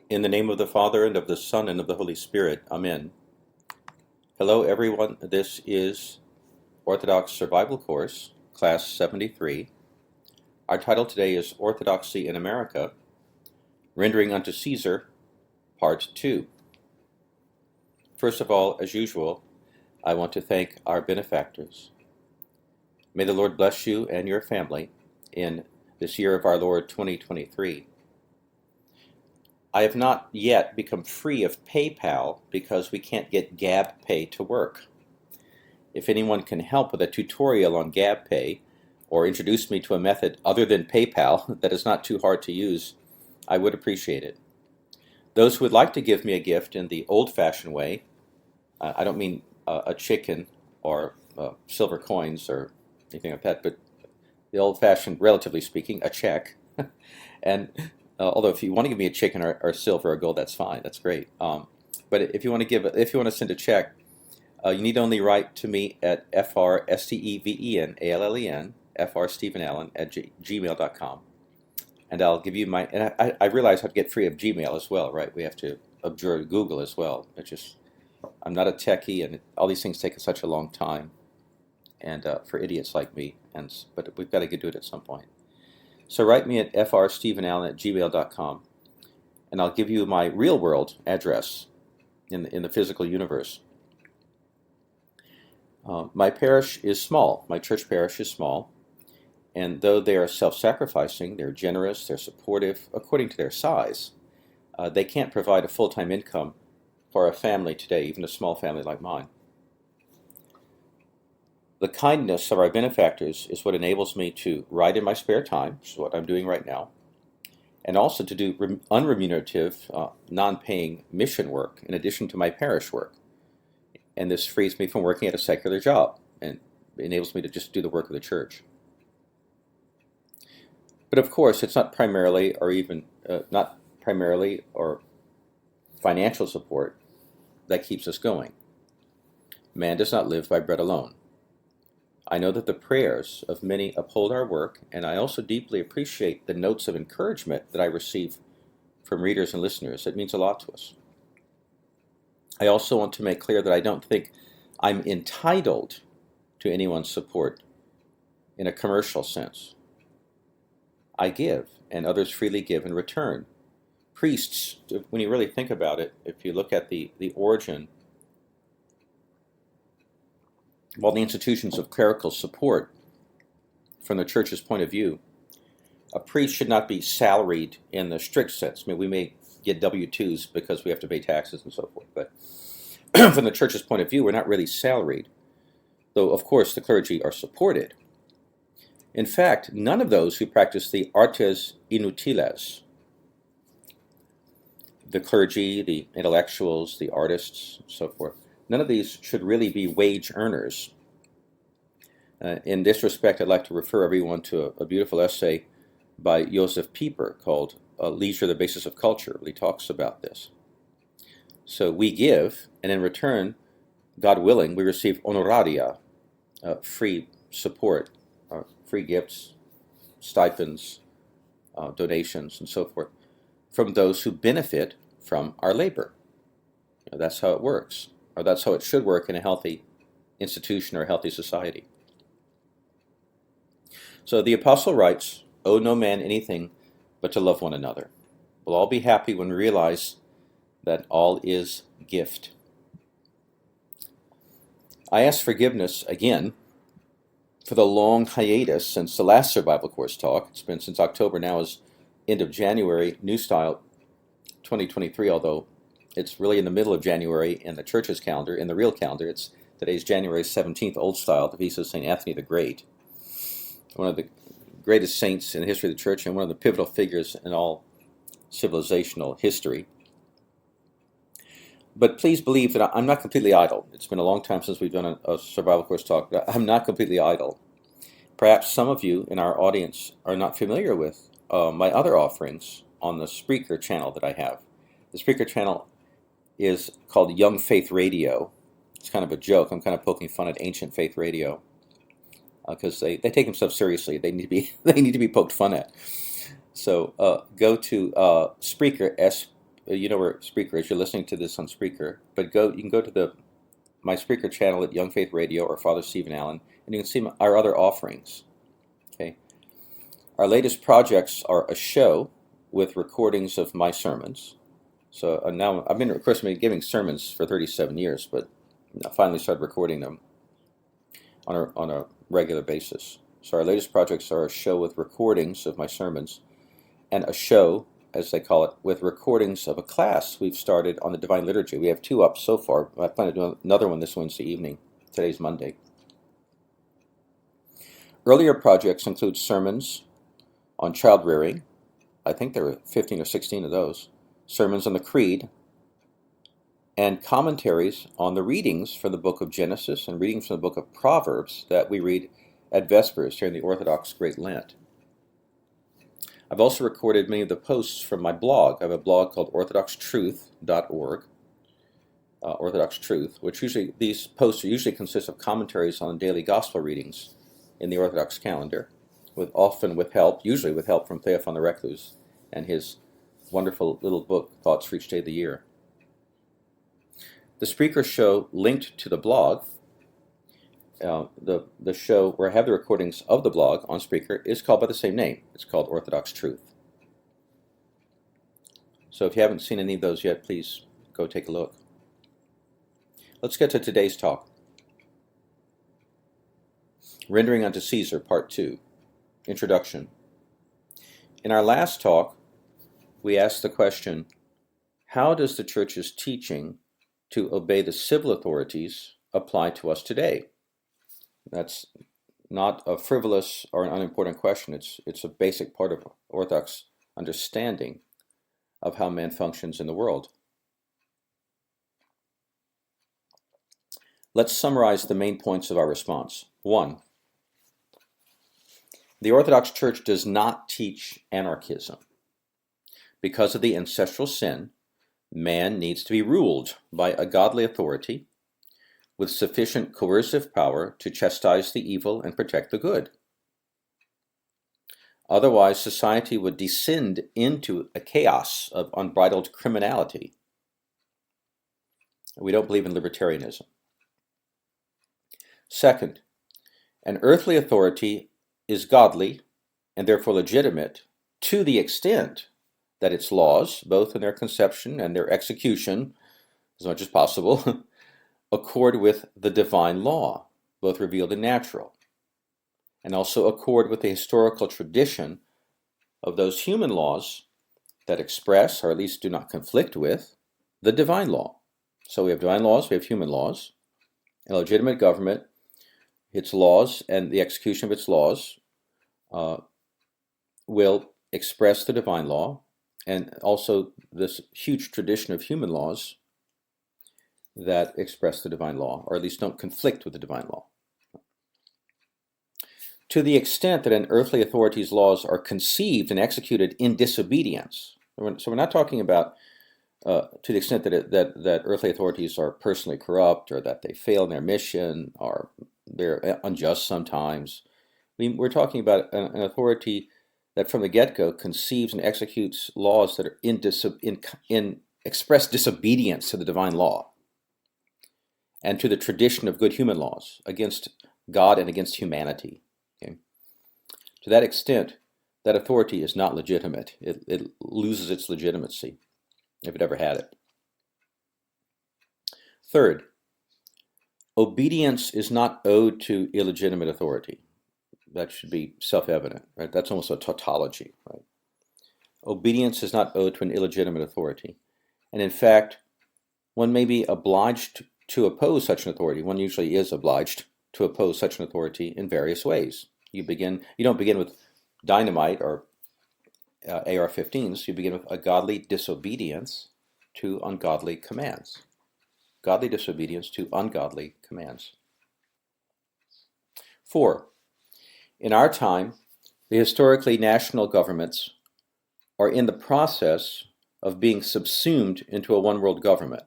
In the name of the Father, and of the Son, and of the Holy Spirit. Amen. Hello, everyone. This is Orthodox Survival Course, Class 73. Our title today is Orthodoxy in America, Rendering unto Caesar, Part 2. First of all, as usual, I want to thank our benefactors. May the Lord bless you and your family in this year of our Lord 2023. I have not yet become free of PayPal because we can't get Gab Pay to work. If anyone can help with a tutorial on Gab Pay or introduce me to a method other than PayPal that is not too hard to use, I would appreciate it. Those who would like to give me a gift in the old-fashioned way, I don't mean a chicken or silver coins or anything like that, but the old-fashioned, relatively speaking, a check. And although if you want to give me a chicken or silver or gold, that's fine. That's great. But if you want to send a check, you need only write to me at frstevenallen, frstevenallen@gmail.com, and I'll give you my. And I realize I have to get free of Gmail as well, right? We have to abjure Google as well. I'm not a techie, and all these things take such a long time, and for idiots like me. But we've got to do it at some point. So write me at frstevenallen@gmail.com, and I'll give you my real-world address in the physical universe. My parish is small. My church parish is small, and though they are self-sacrificing, they're generous, they're supportive, according to their size, they can't provide a full-time income for a family today, even a small family like mine. The kindness of our benefactors is what enables me to write in my spare time, which is what I'm doing right now, and also to do unremunerative, non-paying mission work in addition to my parish work. And this frees me from working at a secular job and enables me to just do the work of the church. But of course, it's not primarily or financial support that keeps us going. Man does not live by bread alone. I know that the prayers of many uphold our work, and I also deeply appreciate the notes of encouragement that I receive from readers and listeners. It means a lot to us. I also want to make clear that I don't think I'm entitled to anyone's support in a commercial sense. I give, and others freely give in return. Priests, when you really think about it, if you look at the origin of all the institutions of clerical support from the church's point of view, a priest should not be salaried in the strict sense. I mean, we may get W-2s because we have to pay taxes and so forth, but from the church's point of view, we're not really salaried, though, of course, the clergy are supported. In fact, none of those who practice the artes inutiles, the clergy, the intellectuals, the artists, and so forth, none of these should really be wage earners. In this respect, I'd like to refer everyone to a beautiful essay by Joseph Pieper called Leisure, the Basis of Culture. He talks about this. So we give, and in return, God willing, we receive honoraria, free support, free gifts, stipends, donations, and so forth, from those who benefit from our labor. That's how it works. Or that's how it should work in a healthy institution or a healthy society. So the apostle writes, "Owe no man anything but to love one another." We'll all be happy when we realize that all is gift. I ask forgiveness again for the long hiatus since the last survival course talk. It's been since October, now is end of January, new style 2023, although it's really in the middle of January in the church's calendar. In the real calendar, today's January 17th, Old Style, the feast of St. Anthony the Great, one of the greatest saints in the history of the church and one of the pivotal figures in all civilizational history. But please believe that I'm not completely idle. It's been a long time since we've done a survival course talk. I'm not completely idle. Perhaps some of you in our audience are not familiar with my other offerings on the Spreaker channel that I have. The Spreaker channel is called Young Faith Radio. It's kind of a joke. I'm kind of poking fun at Ancient Faith Radio because they take themselves seriously. They need to be poked fun at. So go to Spreaker, you know where Spreaker is. You're listening to this on Spreaker, but you can go to my Spreaker channel at Young Faith Radio or Father Stephen Allen, and you can see our other offerings. Okay, our latest projects are a show with recordings of my sermons. So now I've been, of course, giving sermons for 37 years, but I finally started recording them on a regular basis. So our latest projects are a show with recordings of my sermons, and a show, as they call it, with recordings of a class we've started on the Divine Liturgy. We have 2 up so far. I plan to do another one this Wednesday evening. Today's Monday. Earlier projects include sermons on child rearing. I think there were 15 or 16 of those. Sermons on the Creed, and commentaries on the readings from the book of Genesis and readings from the book of Proverbs that we read at Vespers during the Orthodox Great Lent. I've also recorded many of the posts from my blog. I have a blog called orthodoxtruth.org, Orthodox Truth, which these posts usually consist of commentaries on daily gospel readings in the Orthodox calendar, usually with help from Theophan the Recluse and his wonderful little book, Thoughts for Each Day of the Year. The Spreaker show linked to the blog, the show where I have the recordings of the blog on Spreaker, is called by the same name. It's called Orthodox Truth. So if you haven't seen any of those yet, please go take a look. Let's get to today's talk. Rendering unto Caesar, Part 2. Introduction. In our last talk, we asked the question, how does the Church's teaching to obey the civil authorities apply to us today? That's not a frivolous or an unimportant question. It's a basic part of Orthodox understanding of how man functions in the world. Let's summarize the main points of our response. 1. The Orthodox Church does not teach anarchism. Because of the ancestral sin, man needs to be ruled by a godly authority with sufficient coercive power to chastise the evil and protect the good. Otherwise, society would descend into a chaos of unbridled criminality. We don't believe in libertarianism. Second, an earthly authority is godly and therefore legitimate to the extent that its laws, both in their conception and their execution, as much as possible, accord with the divine law, both revealed and natural, and also accord with the historical tradition of those human laws that express, or at least do not conflict with, the divine law. So we have divine laws, we have human laws, and a legitimate government, its laws and the execution of its laws will express the divine law, and also this huge tradition of human laws that express the divine law, or at least don't conflict with the divine law. To the extent that an earthly authority's laws are conceived and executed in disobedience, so we're not talking about to the extent that earthly authorities are personally corrupt, or that they fail in their mission, or they're unjust sometimes. We're talking about an authority that from the get-go conceives and executes laws that are in express disobedience to the divine law and to the tradition of good human laws against God and against humanity. Okay? To that extent, that authority is not legitimate. It loses its legitimacy, if it ever had it. Third, obedience is not owed to illegitimate authority. That should be self-evident, right? That's almost a tautology, right? Obedience is not owed to an illegitimate authority. And in fact, one may be obliged to oppose such an authority. One usually is obliged to oppose such an authority in various ways. You don't begin with dynamite or AR-15s. You begin with a godly disobedience to ungodly commands. Godly disobedience to ungodly commands. 4. In our time, the historically national governments are in the process of being subsumed into a one-world government.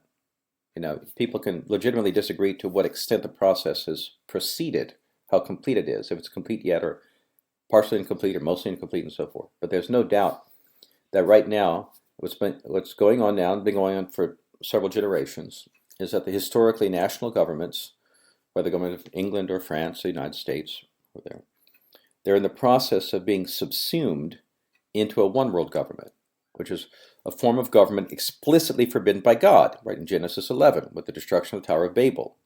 People can legitimately disagree to what extent the process has proceeded, how complete it is, if it's complete yet, or partially incomplete, or mostly incomplete, and so forth. But there's no doubt that right now, What's going on now, and been going on for several generations, is that the historically national governments, whether the government of England or France, or the United States, or they're in the process of being subsumed into a one world government, which is a form of government explicitly forbidden by God, right in Genesis 11, with the destruction of the Tower of Babel,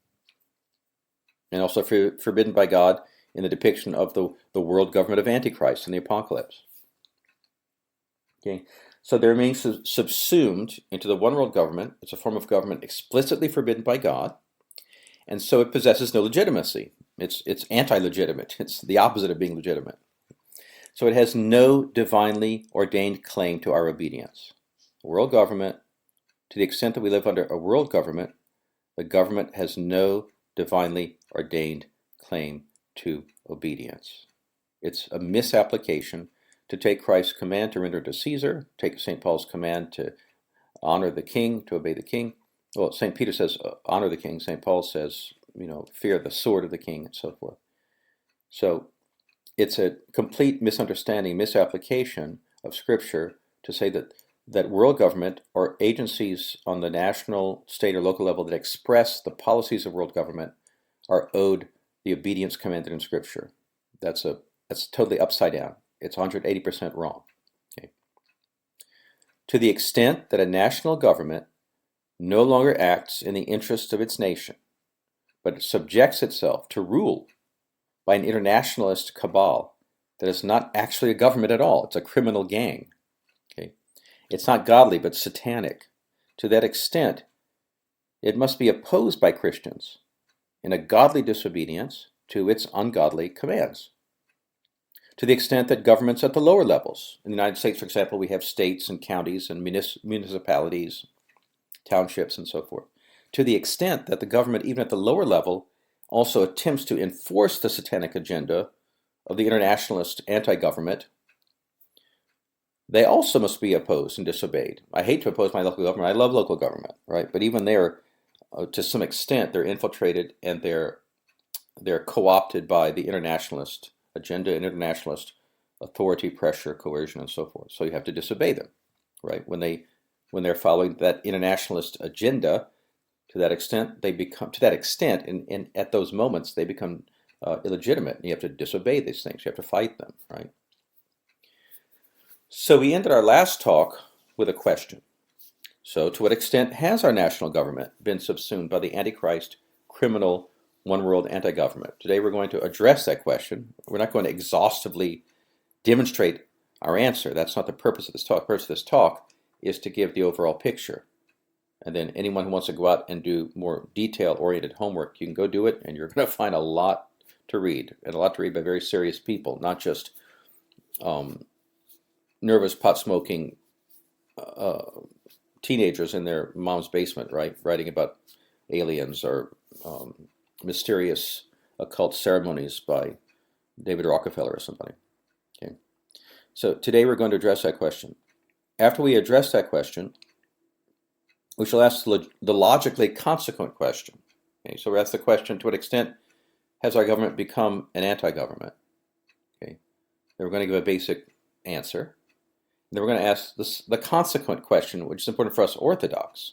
and also forbidden by God in the depiction of the world government of Antichrist in the Apocalypse. Okay, so they're being subsumed into the one world government. It's a form of government explicitly forbidden by God, and so it possesses no legitimacy. It's anti-legitimate. It's the opposite of being legitimate. So it has no divinely ordained claim to our obedience. World government, to the extent that we live under a world government, the government has no divinely ordained claim to obedience. It's a misapplication to take Christ's command to render to Caesar, take St. Paul's command to honor the king, to obey the king. Well, St. Peter says honor the king. St. Paul says, fear the sword of the king, and so forth. So it's a complete misunderstanding, misapplication of Scripture to say that world government or agencies on the national, state, or local level that express the policies of world government are owed the obedience commanded in Scripture. That's totally upside down. It's 180% wrong. Okay. To the extent that a national government no longer acts in the interests of its nation, but it subjects itself to rule by an internationalist cabal that is not actually a government at all. It's a criminal gang. Okay. It's not godly, but satanic. To that extent, it must be opposed by Christians in a godly disobedience to its ungodly commands. To the extent that governments at the lower levels, in the United States, for example, we have states and counties and municipalities, townships, and so forth. To the extent that the government, even at the lower level, also attempts to enforce the satanic agenda of the internationalist anti-government, they also must be opposed and disobeyed. I hate to oppose my local government. I love local government, right? But even there, to some extent, they're infiltrated and they're co-opted by the internationalist agenda and internationalist authority, pressure, coercion, and so forth. So you have to disobey them, right? When they're following that internationalist agenda, to that extent, and at those moments, they become illegitimate. And you have to disobey these things. You have to fight them, right? So we ended our last talk with a question. So to what extent has our national government been subsumed by the Antichrist, criminal, one-world anti-government? Today we're going to address that question. We're not going to exhaustively demonstrate our answer. That's not the purpose of this talk. The purpose of this talk is to give the overall picture. And then anyone who wants to go out and do more detail-oriented homework, you can go do it, and you're going to find a lot to read, and a lot to read by very serious people, not just nervous pot-smoking teenagers in their mom's basement, right, writing about aliens or mysterious occult ceremonies by David Rockefeller or somebody. Okay. So today we're going to address that question. After we address that question, we shall ask the logically consequent question. Okay. So we ask the question, to what extent has our government become an anti-government? Okay. Then we're going to give a basic answer. And then we're going to ask the consequent question, which is important for us Orthodox,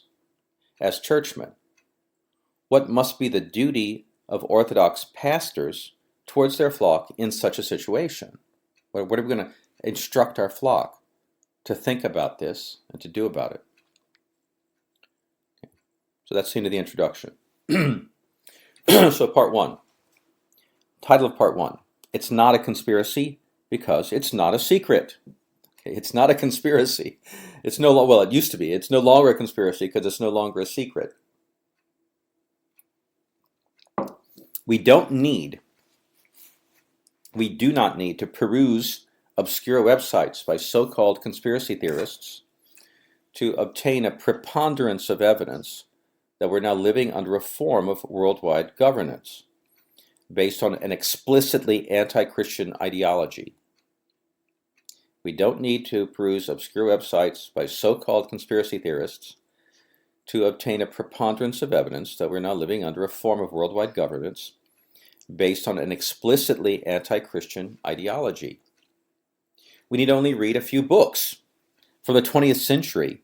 as churchmen. What must be the duty of Orthodox pastors towards their flock in such a situation? What are we going to instruct our flock to think about this and to do about it? Okay. So that's the end of the introduction. So part one. Title of part one. It's not a conspiracy because it's not a secret. Okay. It's not a conspiracy. It's well, it used to be. It's no longer a conspiracy because it's no longer a secret. We do not need to peruse obscure websites by so-called conspiracy theorists to obtain a preponderance of evidence that we're now living under a form of worldwide governance based on an explicitly anti-Christian ideology. We don't need to peruse obscure websites by so-called conspiracy theorists to obtain a preponderance of evidence that we're now living under a form of worldwide governance based on an explicitly anti-Christian ideology. We need only read a few books for the 20th century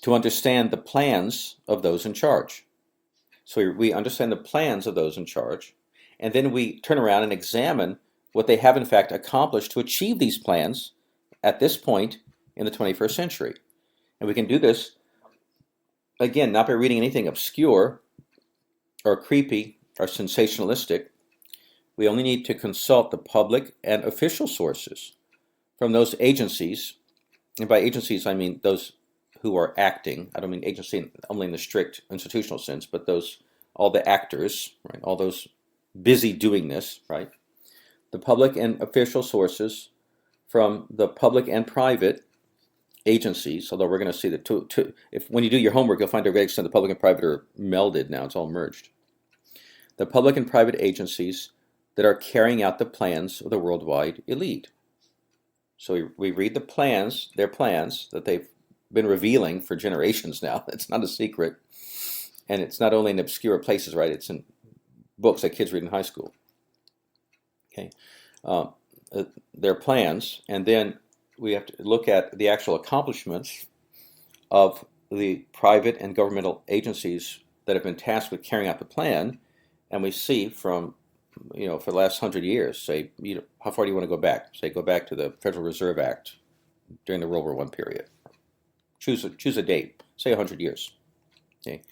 to understand the plans of those in charge. So we understand the plans of those in charge, and then we turn around and examine what they have in fact accomplished to achieve these plans at this point in the 21st century. And we can do this, again, not by reading anything obscure or creepy or sensationalistic. We only need to consult the public and official sources from those agencies, and by agencies I mean those who are acting. I don't mean agency only in the strict institutional sense, but all the actors, right? All those busy doing this, right? The public and official sources from the public and private agencies, although we're going to see that when you do your homework, you'll find to a great extent the public and private are melded now. It's all merged. The public and private agencies that are carrying out the plans of the worldwide elite. So we read the plans, their plans that they've been revealing for generations now. It's not a secret. And it's not only in obscure places, right? It's in books that kids read in high school. Okay, their plans, and then we have to look at the actual accomplishments of the private and governmental agencies that have been tasked with carrying out the plan, and we see from, for the last 100 years, say, how far do you want to go back? Say, go back to the Federal Reserve Act during the World War I period. Choose a date, say 100 years. Okay.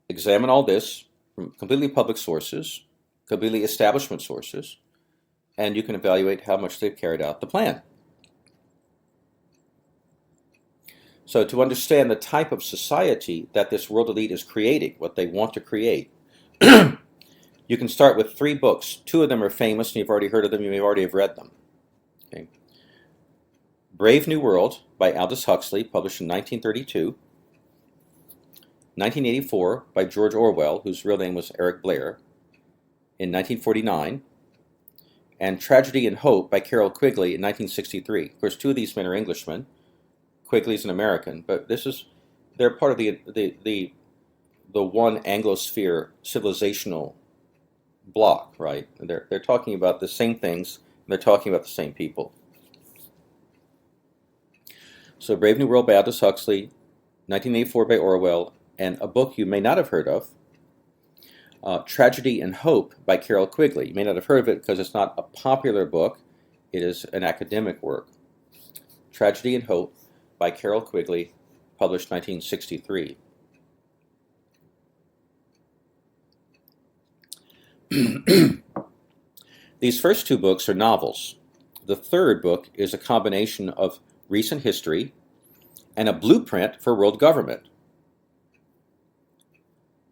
Examine all this from completely public sources, completely establishment sources, and you can evaluate how much they've carried out the plan. So to understand the type of society that this world elite is creating, what they want to create, you can start with 3 books. 2 of them are famous, and you've already heard of them, you may already have read them. Okay. Brave New World by Aldous Huxley, published in 1932. 1984 by George Orwell, whose real name was Eric Blair, in 1949. And Tragedy and Hope by Carroll Quigley in 1963. Of course, 2 of these men are Englishmen. Quigley's an American, but they're part of the one Anglosphere civilizational block, right? They're talking about the same things, and they're talking about the same people. So Brave New World by Aldous Huxley, 1984 by Orwell, and a book you may not have heard of, Tragedy and Hope by Carroll Quigley. You may not have heard of it because it's not a popular book. It is an academic work. Tragedy and Hope by Carroll Quigley, published 1963. These first 2 books are novels. The third book is a combination of recent history and a blueprint for world government.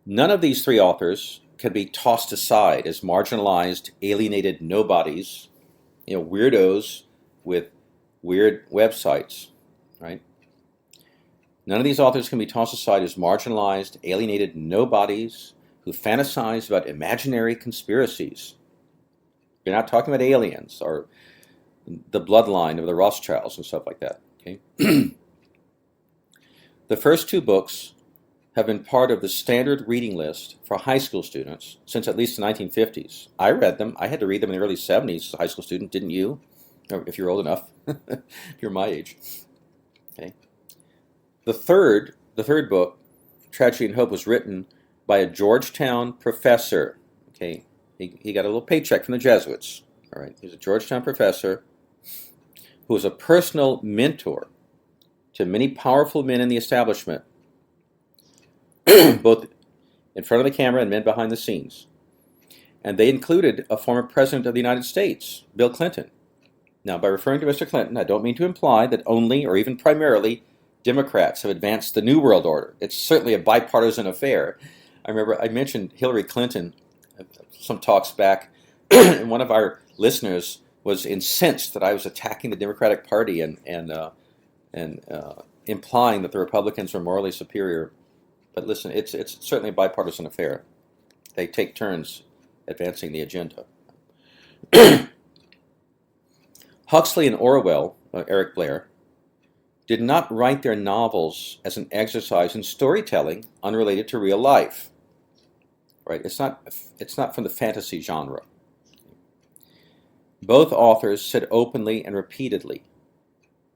None of these 3 authors can be tossed aside as marginalized, alienated nobodies, weirdos with weird websites, right? None of these authors can be tossed aside as marginalized, alienated nobodies who fantasize about imaginary conspiracies. You're not talking about aliens or the bloodline of the Rothschilds and stuff like that. Okay. The first 2 books have been part of the standard reading list for high school students since at least the 1950s. I read them. I had to read them in the early 70s as a high school student, didn't you? Or if you're old enough, if you're my age. Okay. The third book, Tragedy and Hope, was written by a Georgetown professor. Okay, he got a little paycheck from the Jesuits. All right, he's a Georgetown professor who was a personal mentor to many powerful men in the establishment, both in front of the camera and men behind the scenes. And they included a former president of the United States, Bill Clinton. Now, by referring to Mr. Clinton, I don't mean to imply that only or even primarily Democrats have advanced the New World Order. It's certainly a bipartisan affair. I remember I mentioned Hillary Clinton some talks back, and one of our listeners was incensed that I was attacking the Democratic Party and implying that the Republicans are morally superior. But listen, it's certainly a bipartisan affair. They take turns advancing the agenda. Huxley and Orwell, Eric Blair, did not write their novels as an exercise in storytelling unrelated to real life. Right? It's not from the fantasy genre. Both authors said openly and repeatedly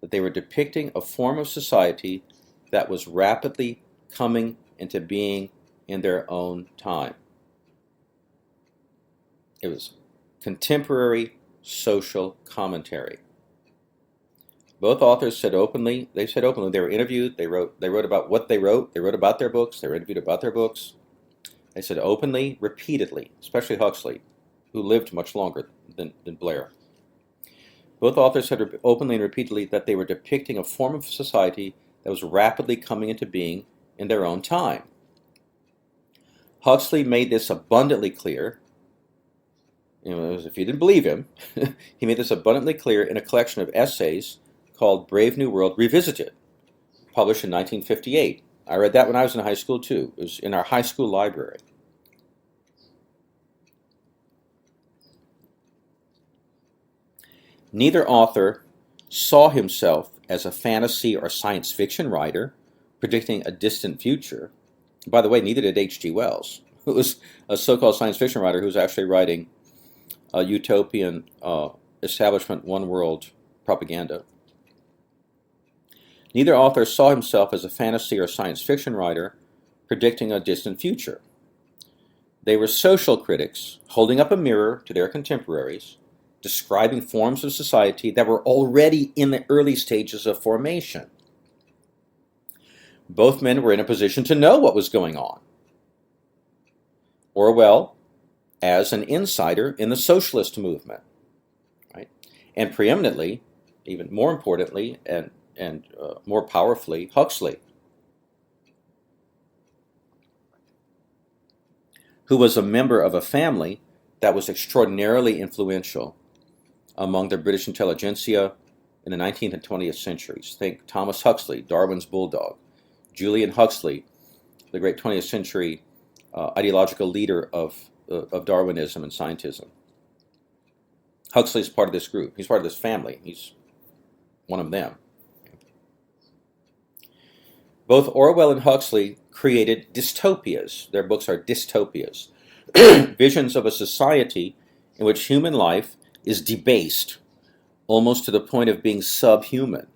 that they were depicting a form of society that was rapidly coming into being in their own time. It was contemporary social commentary. Both authors said openly, they were interviewed, they wrote about what they wrote about their books, they were interviewed about their books. They said openly, repeatedly, especially Huxley, who lived much longer than Blair. Both authors said openly and repeatedly that they were depicting a form of society that was rapidly coming into being in their own time. Huxley made this abundantly clear. If you didn't believe him, he made this abundantly clear in a collection of essays called Brave New World Revisited, published in 1958. I read that when I was in high school too. It was in our high school library. Neither author saw himself as a fantasy or science fiction writer predicting a distant future. By the way, neither did H.G. Wells, who was a so-called science fiction writer who was actually writing utopian establishment one world propaganda. Neither author saw himself as a fantasy or science fiction writer predicting a distant future. They were social critics holding up a mirror to their contemporaries, describing forms of society that were already in the early stages of formation. Both men were in a position to know what was going on. Orwell as an insider in the socialist movement, right? And preeminently, even more importantly, and more powerfully, Huxley, who was a member of a family that was extraordinarily influential among the British intelligentsia in the 19th and 20th centuries. Think Thomas Huxley, Darwin's bulldog, Julian Huxley, the great 20th century ideological leader of Darwinism and scientism. Huxley's part of this group. He's part of this family. He's one of them. Both Orwell and Huxley created dystopias. Their books are dystopias. Visions of a society in which human life is debased almost to the point of being subhuman,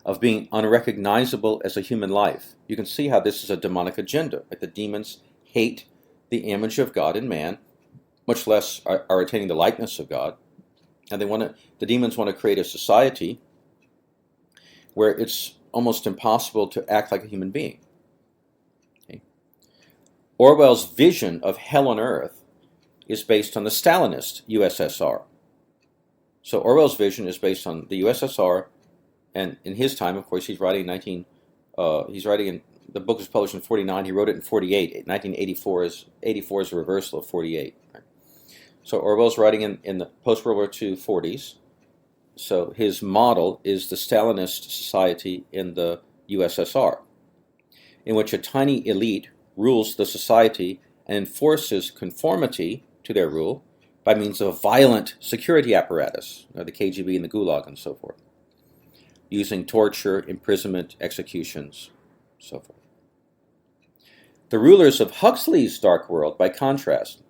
of being unrecognizable as a human life. You can see how this is a demonic agenda. Like the demons hate the image of God in man, much less are attaining the likeness of God. And the demons want to create a society where it's almost impossible to act like a human being. Okay. Orwell's vision of hell on earth is based on the Stalinist USSR. So Orwell's vision is based on the USSR, and in his time, of course, he's writing the book was published in 49. He wrote it in 48. 1984 is a reversal of 48. Right? So Orwell's writing in the post-World War II 40s. So his model is the Stalinist society in the USSR, in which a tiny elite rules the society and enforces conformity to their rule by means of a violent security apparatus, the KGB and the Gulag and so forth, using torture, imprisonment, executions, so forth. The rulers of Huxley's dark world, by contrast,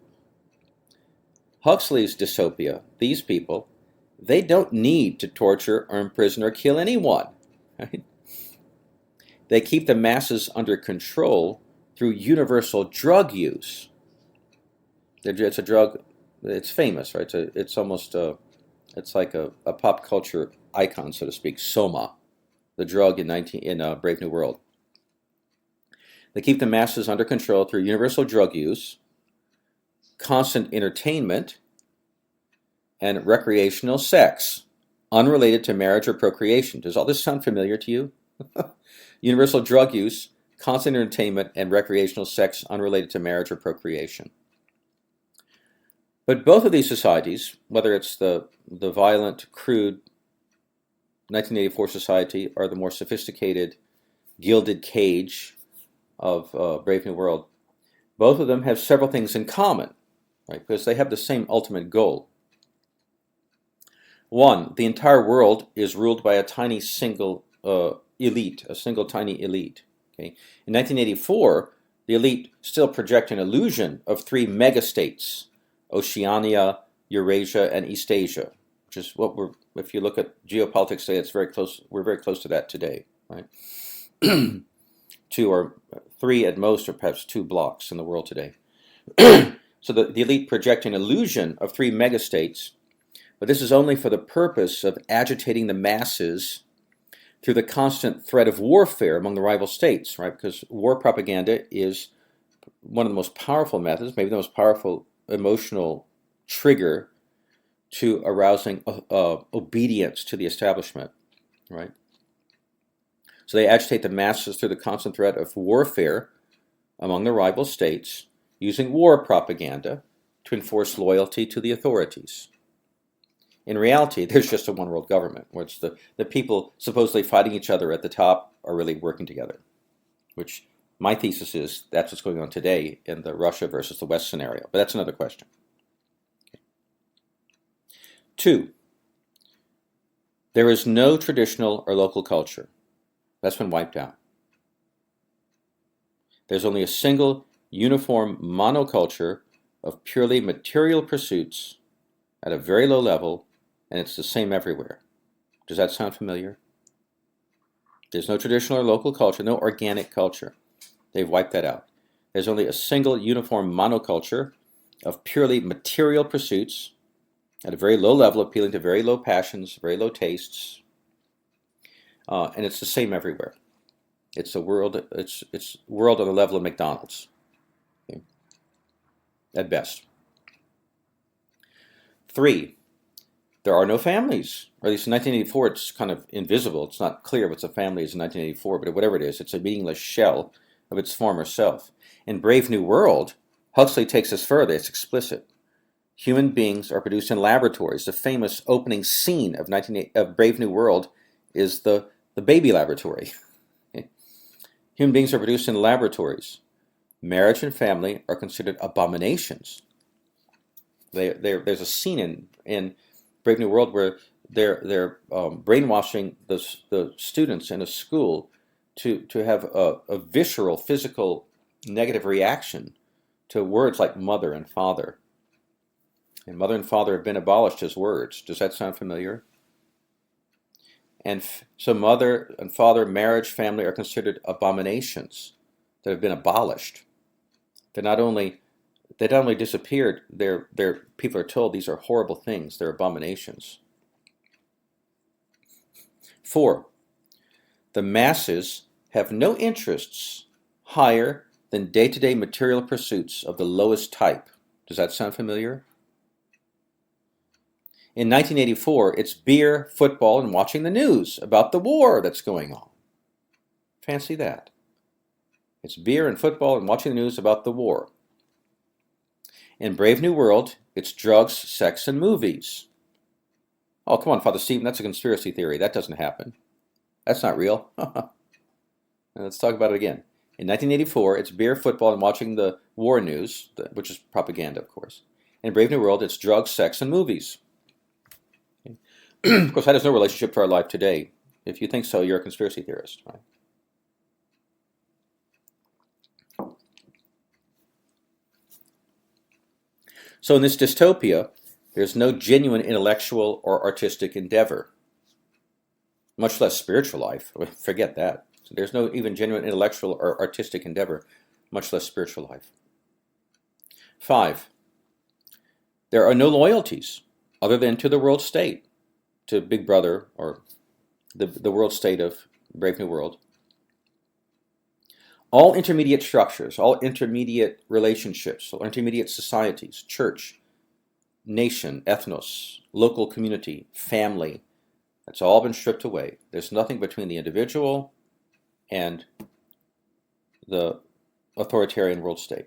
Huxley's dystopia, these people, they don't need to torture or imprison or kill anyone. Right? They keep the masses under control through universal drug use. It's a drug, it's famous, right? It's almost, it's like a pop culture icon, so to speak, Soma, the drug in Brave New World. They keep the masses under control through universal drug use, constant entertainment, and recreational sex, unrelated to marriage or procreation. Does all this sound familiar to you? Universal drug use, constant entertainment, and recreational sex unrelated to marriage or procreation. But both of these societies, whether it's the violent, crude 1984 society or the more sophisticated, gilded cage of Brave New World, both of them have several things in common, right? Because they have the same ultimate goal. One, the entire world is ruled by a tiny single elite, a single tiny elite. Okay? In 1984, the elite still project an illusion of three megastates, Oceania, Eurasia, and Eastasia, which is what If you look at geopolitics today, it's very close. We're very close to that today, right? Two or three at most, or perhaps two blocks in the world today. So the elite project an illusion of three megastates, but this is only for the purpose of agitating the masses through the constant threat of warfare among the rival states, right? Because war propaganda is one of the most powerful methods, maybe the most powerful emotional trigger to arousing obedience to the establishment, right? So they agitate the masses through the constant threat of warfare among the rival states, using war propaganda to enforce loyalty to the authorities. In reality, there's just a one-world government, where it's the people supposedly fighting each other at the top are really working together, which my thesis is that's what's going on today in the Russia versus the West scenario. But that's another question. Okay. 2, there is no traditional or local culture. That's been wiped out. There's only a single uniform monoculture of purely material pursuits at a very low level, and it's the same everywhere. Does that sound familiar? There's no traditional or local culture, no organic culture. They've wiped that out. There's only a single uniform monoculture of purely material pursuits at a very low level, appealing to very low passions, very low tastes, and it's the same everywhere. It's a world. It's world on the level of McDonald's, okay, at best. 3, there are no families. Or at least in 1984, it's kind of invisible. It's not clear what's a family is in 1984, but whatever it is, it's a meaningless shell of its former self. In Brave New World, Huxley takes us further. It's explicit. Human beings are produced in laboratories. The famous opening scene of Brave New World is the baby laboratory. Human beings are produced in laboratories. Marriage and family are considered abominations. There's a scene in Brave New World where they're brainwashing the students in a school to have a visceral, physical, negative reaction to words like mother and father. And mother and father have been abolished as words. Does that sound familiar? And so mother and father, marriage, family are considered abominations that have been abolished. They not only disappeared, people are told these are horrible things, they're abominations. 4, the masses have no interests higher than day-to-day material pursuits of the lowest type. Does that sound familiar? In 1984, it's beer, football, and watching the news about the war that's going on. Fancy that. It's beer and football and watching the news about the war. In Brave New World, it's drugs, sex, and movies. Oh, come on, Father Stephen, that's a conspiracy theory. That doesn't happen. That's not real. Let's talk about it again. In 1984, it's beer, football, and watching the war news, which is propaganda, of course. In Brave New World, it's drugs, sex, and movies. Of course, that has no relationship to our life today. If you think so, you're a conspiracy theorist, right? So in this dystopia, there's no genuine intellectual or artistic endeavor, much less spiritual life. Forget that. So there's no even genuine intellectual or artistic endeavor, much less spiritual life. 5, there are no loyalties other than to the world state, to Big Brother or the world state of Brave New World. All intermediate structures, all intermediate relationships, all intermediate societies, church, nation, ethnos, local community, family, that's all been stripped away. There's nothing between the individual and the authoritarian world state.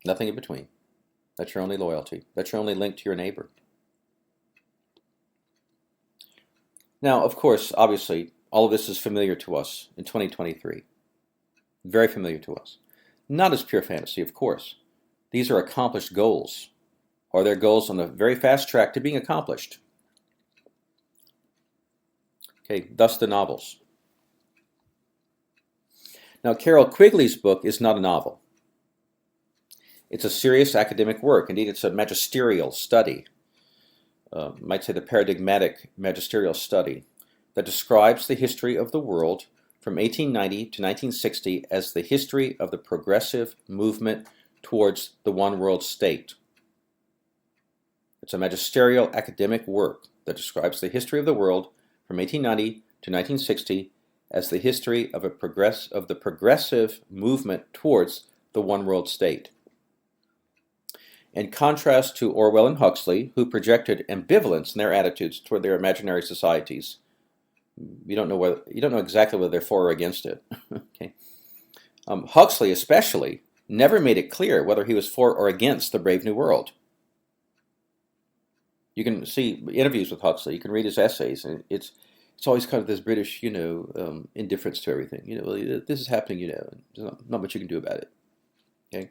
Nothing in between. That's your only loyalty. That's your only link to your neighbor. Now, of course, obviously, all of this is familiar to us in 2023. Very familiar to us. Not as pure fantasy, of course. These are accomplished goals, or they're goals on the very fast track to being accomplished. Okay, thus the novels. Now, Carol Quigley's book is not a novel. It's a serious academic work. Indeed, it's a magisterial study might say the paradigmatic magisterial study that describes the history of the world from 1890 to 1960 as the history of the progressive movement towards the one world state. It's a magisterial academic work that describes the history of the world from 1890 to 1960 as the history of the progressive movement towards the one world state. In contrast to Orwell and Huxley, who projected ambivalence in their attitudes toward their imaginary societies, you don't know exactly whether they're for or against it. Okay. Huxley especially never made it clear whether he was for or against the Brave New World. You can see interviews with Huxley. You can read his essays, and it's always kind of this British, indifference to everything. This is happening. There's not much you can do about it. Okay.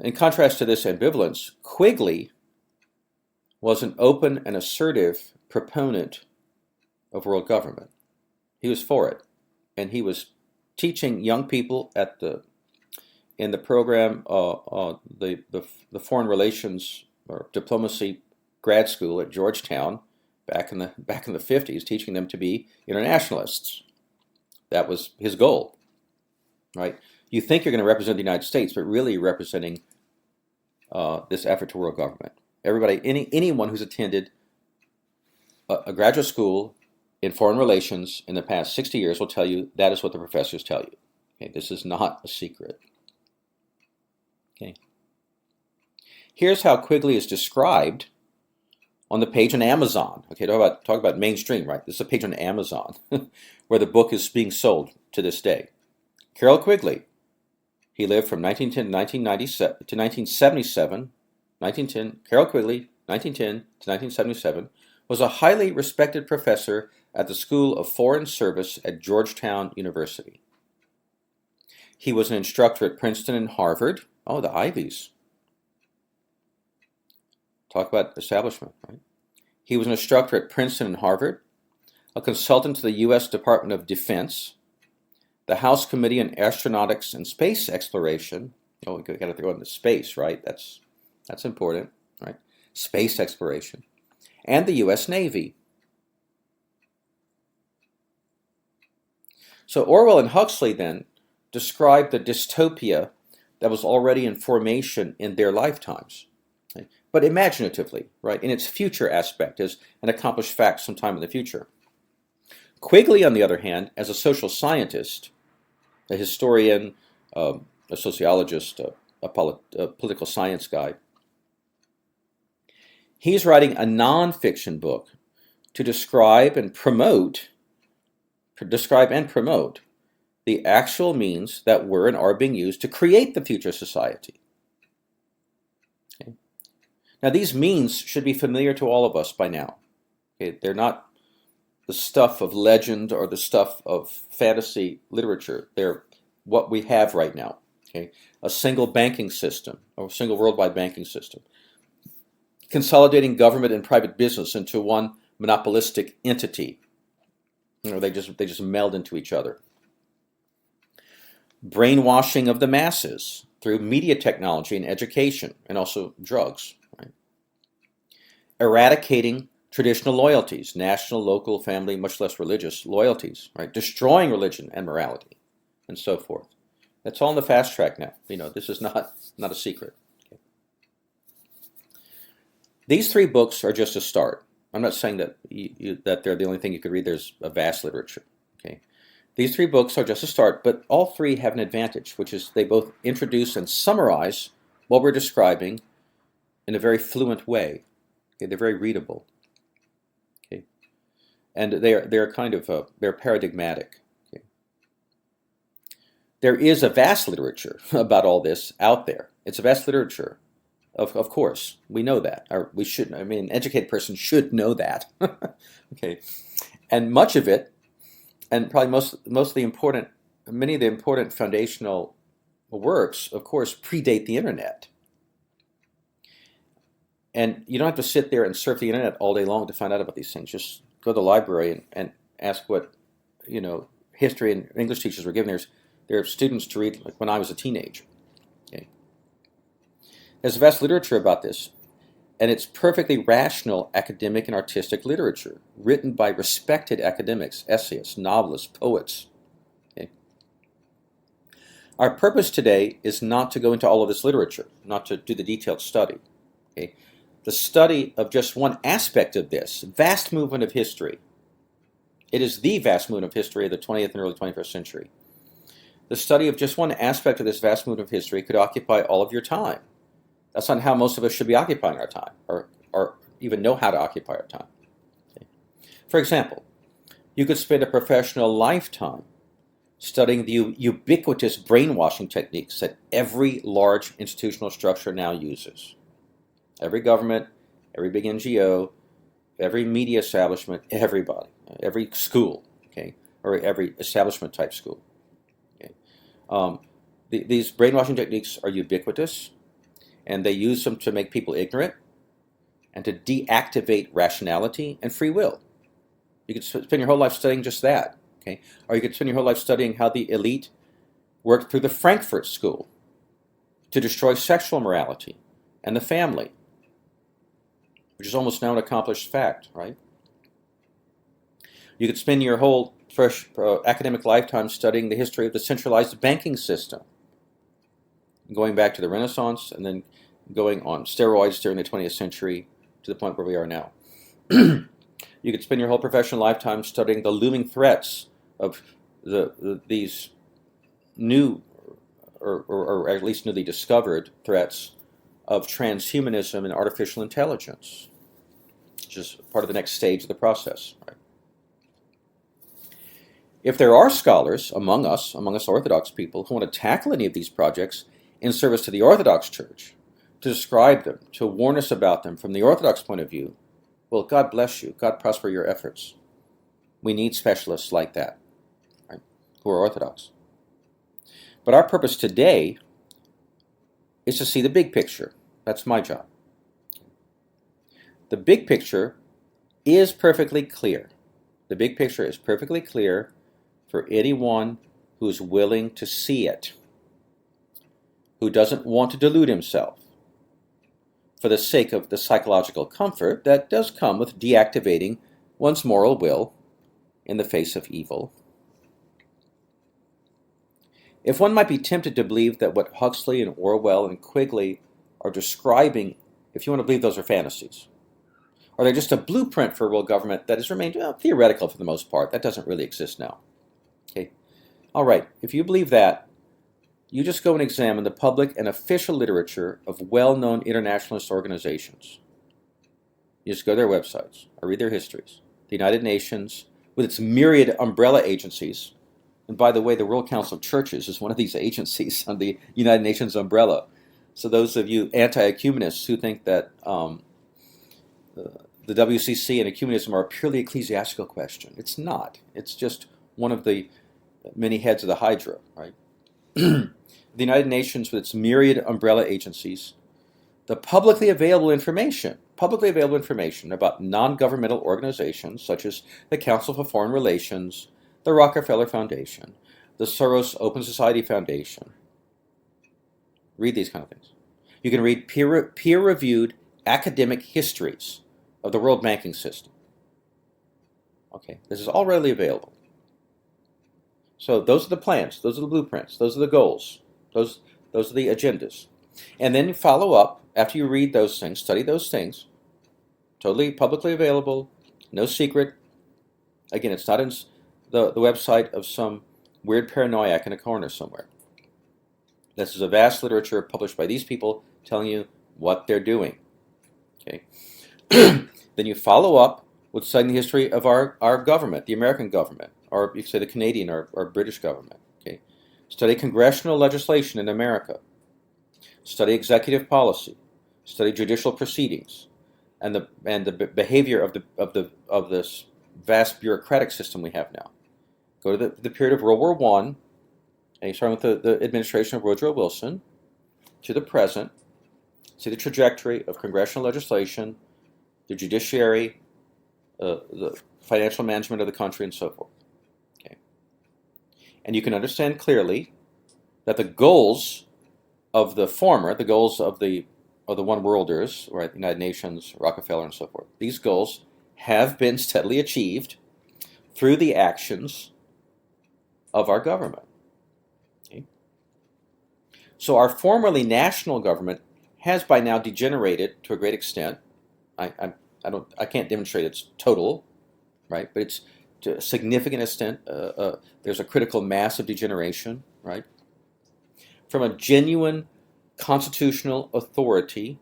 In contrast to this ambivalence, Quigley was an open and assertive proponent of world government. He was for it, and he was teaching young people in the program, the Foreign Relations or Diplomacy grad school at Georgetown back in the 50s, teaching them to be internationalists. That was his goal, right? You think you're going to represent the United States, but really you're representing this effort to world government. Everybody, anyone who's attended a graduate school in foreign relations in the past 60 years will tell you that is what the professors tell you. Okay, this is not a secret. Okay. Here's how Quigley is described on the page on Amazon. Okay, talk about mainstream, right? This is a page on Amazon where the book is being sold to this day. Carroll Quigley. He lived from 1910 to 1977. 1910. Carroll Quigley, 1910 to 1977, was a highly respected professor at the School of Foreign Service at Georgetown University. He was an instructor at Princeton and Harvard. Oh, the Ivies. Talk about establishment, right? He was an instructor at Princeton and Harvard, a consultant to the U.S. Department of Defense, the House Committee on Astronautics and Space Exploration. Oh, we got to go into space, right? That's important, right? Space exploration. And the U.S. Navy. So Orwell and Huxley then described the dystopia that was already in formation in their lifetimes, okay? But imaginatively, right, in its future aspect as an accomplished fact sometime in the future. Quigley, on the other hand, as a social scientist, a historian, a sociologist, a political science guy, he's writing a nonfiction book to describe and promote the actual means that were and are being used to create the future society. Okay. Now, these means should be familiar to all of us by now. Okay. They're not the stuff of legend or the stuff of fantasy literature. They're what we have right now. Okay. A single banking system, or a single worldwide banking system, consolidating government and private business into one monopolistic entity. They just meld into each other. Brainwashing of the masses through media technology and education, and also drugs. Right? Eradicating traditional loyalties, national, local, family, much less religious loyalties. Right? Destroying religion and morality, and so forth. That's all in the fast track now. This is not a secret. Okay. These three books are just a start. I'm not saying that that they're the only thing you could read. There's a vast literature. Okay. These three books are just a start, but all three have an advantage, which is they both introduce and summarize what we're describing in a very fluent way. Okay, they're very readable. Okay, and they're paradigmatic. Okay. There is a vast literature about all this out there. It's a vast literature, of course. We know that, or we should. An educated person should know that. Okay, and much of it. And probably many of the important foundational works, of course, predate the internet. And you don't have to sit there and surf the internet all day long to find out about these things. Just go to the library and ask what, history and English teachers were giving their students to read, like when I was a teenager. Okay. There's vast literature about this. And it's perfectly rational academic and artistic literature, written by respected academics, essayists, novelists, poets. Okay? Our purpose today is not to go into all of this literature, not to do the detailed study. Okay? The study of just one aspect of this vast movement of history. It is the vast movement of history of the 20th and early 21st century. The study of just one aspect of this vast movement of history could occupy all of your time. That's not how most of us should be occupying our time, or even know how to occupy our time. Okay. For example, you could spend a professional lifetime studying the ubiquitous brainwashing techniques that every large institutional structure now uses. Every government, every big NGO, every media establishment, everybody, every school, okay, or every establishment type school. Okay. These brainwashing techniques are ubiquitous, and they use them to make people ignorant and to deactivate rationality and free will. You could spend your whole life studying just that, okay? Or you could spend your whole life studying how the elite worked through the Frankfurt School to destroy sexual morality and the family, which is almost now an accomplished fact, right? You could spend your whole fresh academic lifetime studying the history of the centralized banking system, going back to the Renaissance and then going on steroids during the 20th century to the point where we are now. You could spend your whole professional lifetime studying the looming threats of these new, or at least newly discovered threats of transhumanism and artificial intelligence, which is part of the next stage of the process. Right? If there are scholars among us Orthodox people, who want to tackle any of these projects in service to the Orthodox Church, to describe them, to warn us about them from the Orthodox point of view, well, God bless you. God prosper your efforts. We need specialists like that, right, who are Orthodox. But our purpose today is to see the big picture. That's my job. The big picture is perfectly clear. The big picture is perfectly clear for anyone who's willing to see it, who doesn't want to delude himself for the sake of the psychological comfort that does come with deactivating one's moral will in the face of evil. If one might be tempted to believe that what Huxley and Orwell and Quigley are describing, if you want to believe those are fantasies, or they're just a blueprint for world government that has remained theoretical for the most part, that doesn't really exist now. Okay, all right, if you believe that, you just go and examine the public and official literature of well-known internationalist organizations. You just go to their websites or read their histories. The United Nations, with its myriad umbrella agencies, and by the way, the World Council of Churches is one of these agencies on the United Nations umbrella. So those of you anti-ecumenists who think that the WCC and ecumenism are a purely ecclesiastical question, it's not. It's just one of the many heads of the Hydra, right? The United Nations, with its myriad umbrella agencies, the publicly available information about non-governmental organizations such as the Council for Foreign Relations, the Rockefeller Foundation, the Soros Open Society Foundation. Read these kind of things. You can read peer-reviewed academic histories of the world banking system. Okay, this is all readily available. So those are the plans, those are the blueprints, those are the goals, those are the agendas. And then you follow up, after you read those things, study those things, totally publicly available, no secret. Again, it's not in the website of some weird paranoiac in a corner somewhere. This is a vast literature published by these people telling you what they're doing. Okay. Then you follow up with studying the history of our government, the American government, or you could say the Canadian or British government. Okay. Study congressional legislation in America. Study executive policy. Study judicial proceedings, and the behavior of this vast bureaucratic system we have now. Go to the period of World War I, and starting with the administration of Woodrow Wilson, to the present. See the trajectory of congressional legislation, the judiciary, the financial management of the country, and so forth. Okay. And you can understand clearly that the goals of the former, the goals of the of the one worlders, right, United Nations, Rockefeller, and so forth, these goals have been steadily achieved through the actions of our government. Okay? So our formerly national government has by now degenerated to a great extent. I can't demonstrate it's total, right? But it's to a significant extent. There's a critical mass of degeneration, right? From a genuine constitutional authority,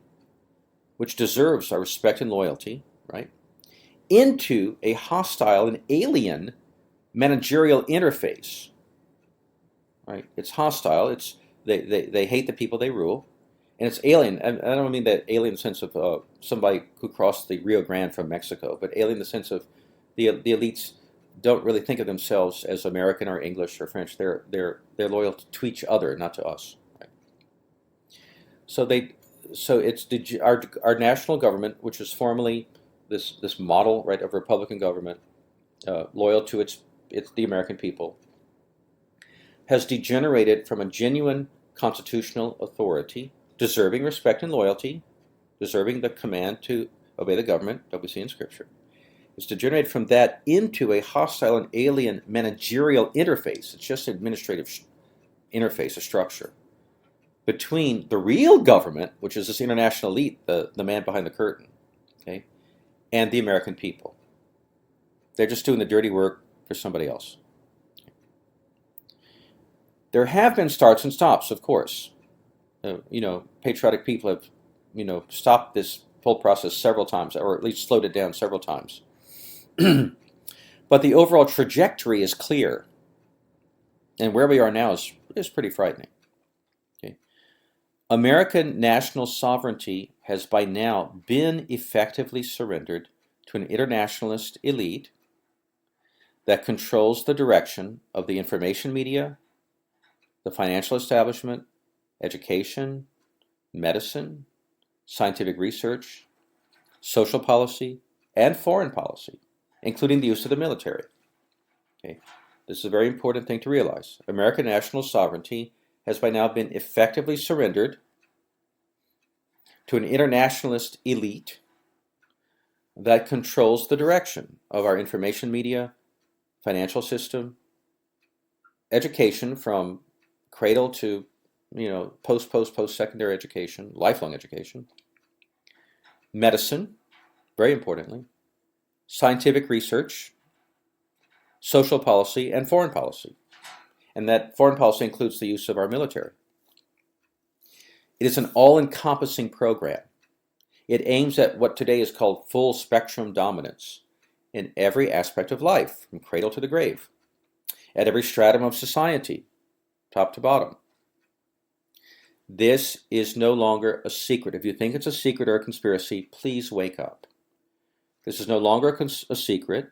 which deserves our respect and loyalty, right, into a hostile and alien managerial interface, right? It's hostile. They hate the people they rule, and it's alien. And I don't mean that alien sense of somebody who crossed the Rio Grande from Mexico, but alien in the sense of the elites don't really think of themselves as American or English or French. They're loyal to each other, not to us. Right? So it's our national government, which was formerly this model, right, of Republican government, loyal to its the American people, has degenerated from a genuine constitutional authority, deserving respect and loyalty, deserving the command to obey the government that we see in Scripture. It's degenerated from that into a hostile and alien managerial interface. It's just an administrative interface, a structure, between the real government, which is this international elite, the man behind the curtain, okay, and the American people. They're just doing the dirty work for somebody else. There have been starts and stops, of course. Patriotic people have, stopped this whole process several times, or at least slowed it down several times. But the overall trajectory is clear. And where we are now is pretty frightening. Okay? American national sovereignty has by now been effectively surrendered to an internationalist elite that controls the direction of the information media, the financial establishment, education, medicine, scientific research, social policy, and foreign policy, including the use of the military. Okay? This is a very important thing to realize. American national sovereignty has by now been effectively surrendered to an internationalist elite that controls the direction of our information media, financial system, education from cradle to post-secondary education, lifelong education, medicine, very importantly, scientific research, social policy, and foreign policy. And that foreign policy includes the use of our military. It is an all-encompassing program. It aims at what today is called full spectrum dominance in every aspect of life, from cradle to the grave, at every stratum of society, top to bottom. This is no longer a secret. If you think it's a secret or a conspiracy, please wake up. This is no longer a secret.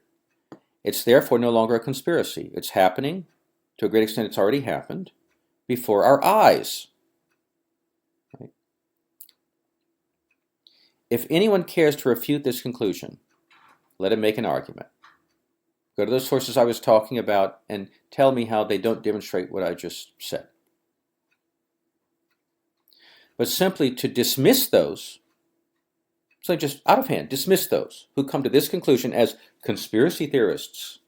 It's therefore no longer a conspiracy. It's happening. To a great extent, it's already happened before our eyes. Right? If anyone cares to refute this conclusion, let him make an argument. Go to those sources I was talking about and tell me how they don't demonstrate what I just said. But simply to dismiss those, so just out of hand, dismiss those who come to this conclusion as conspiracy theorists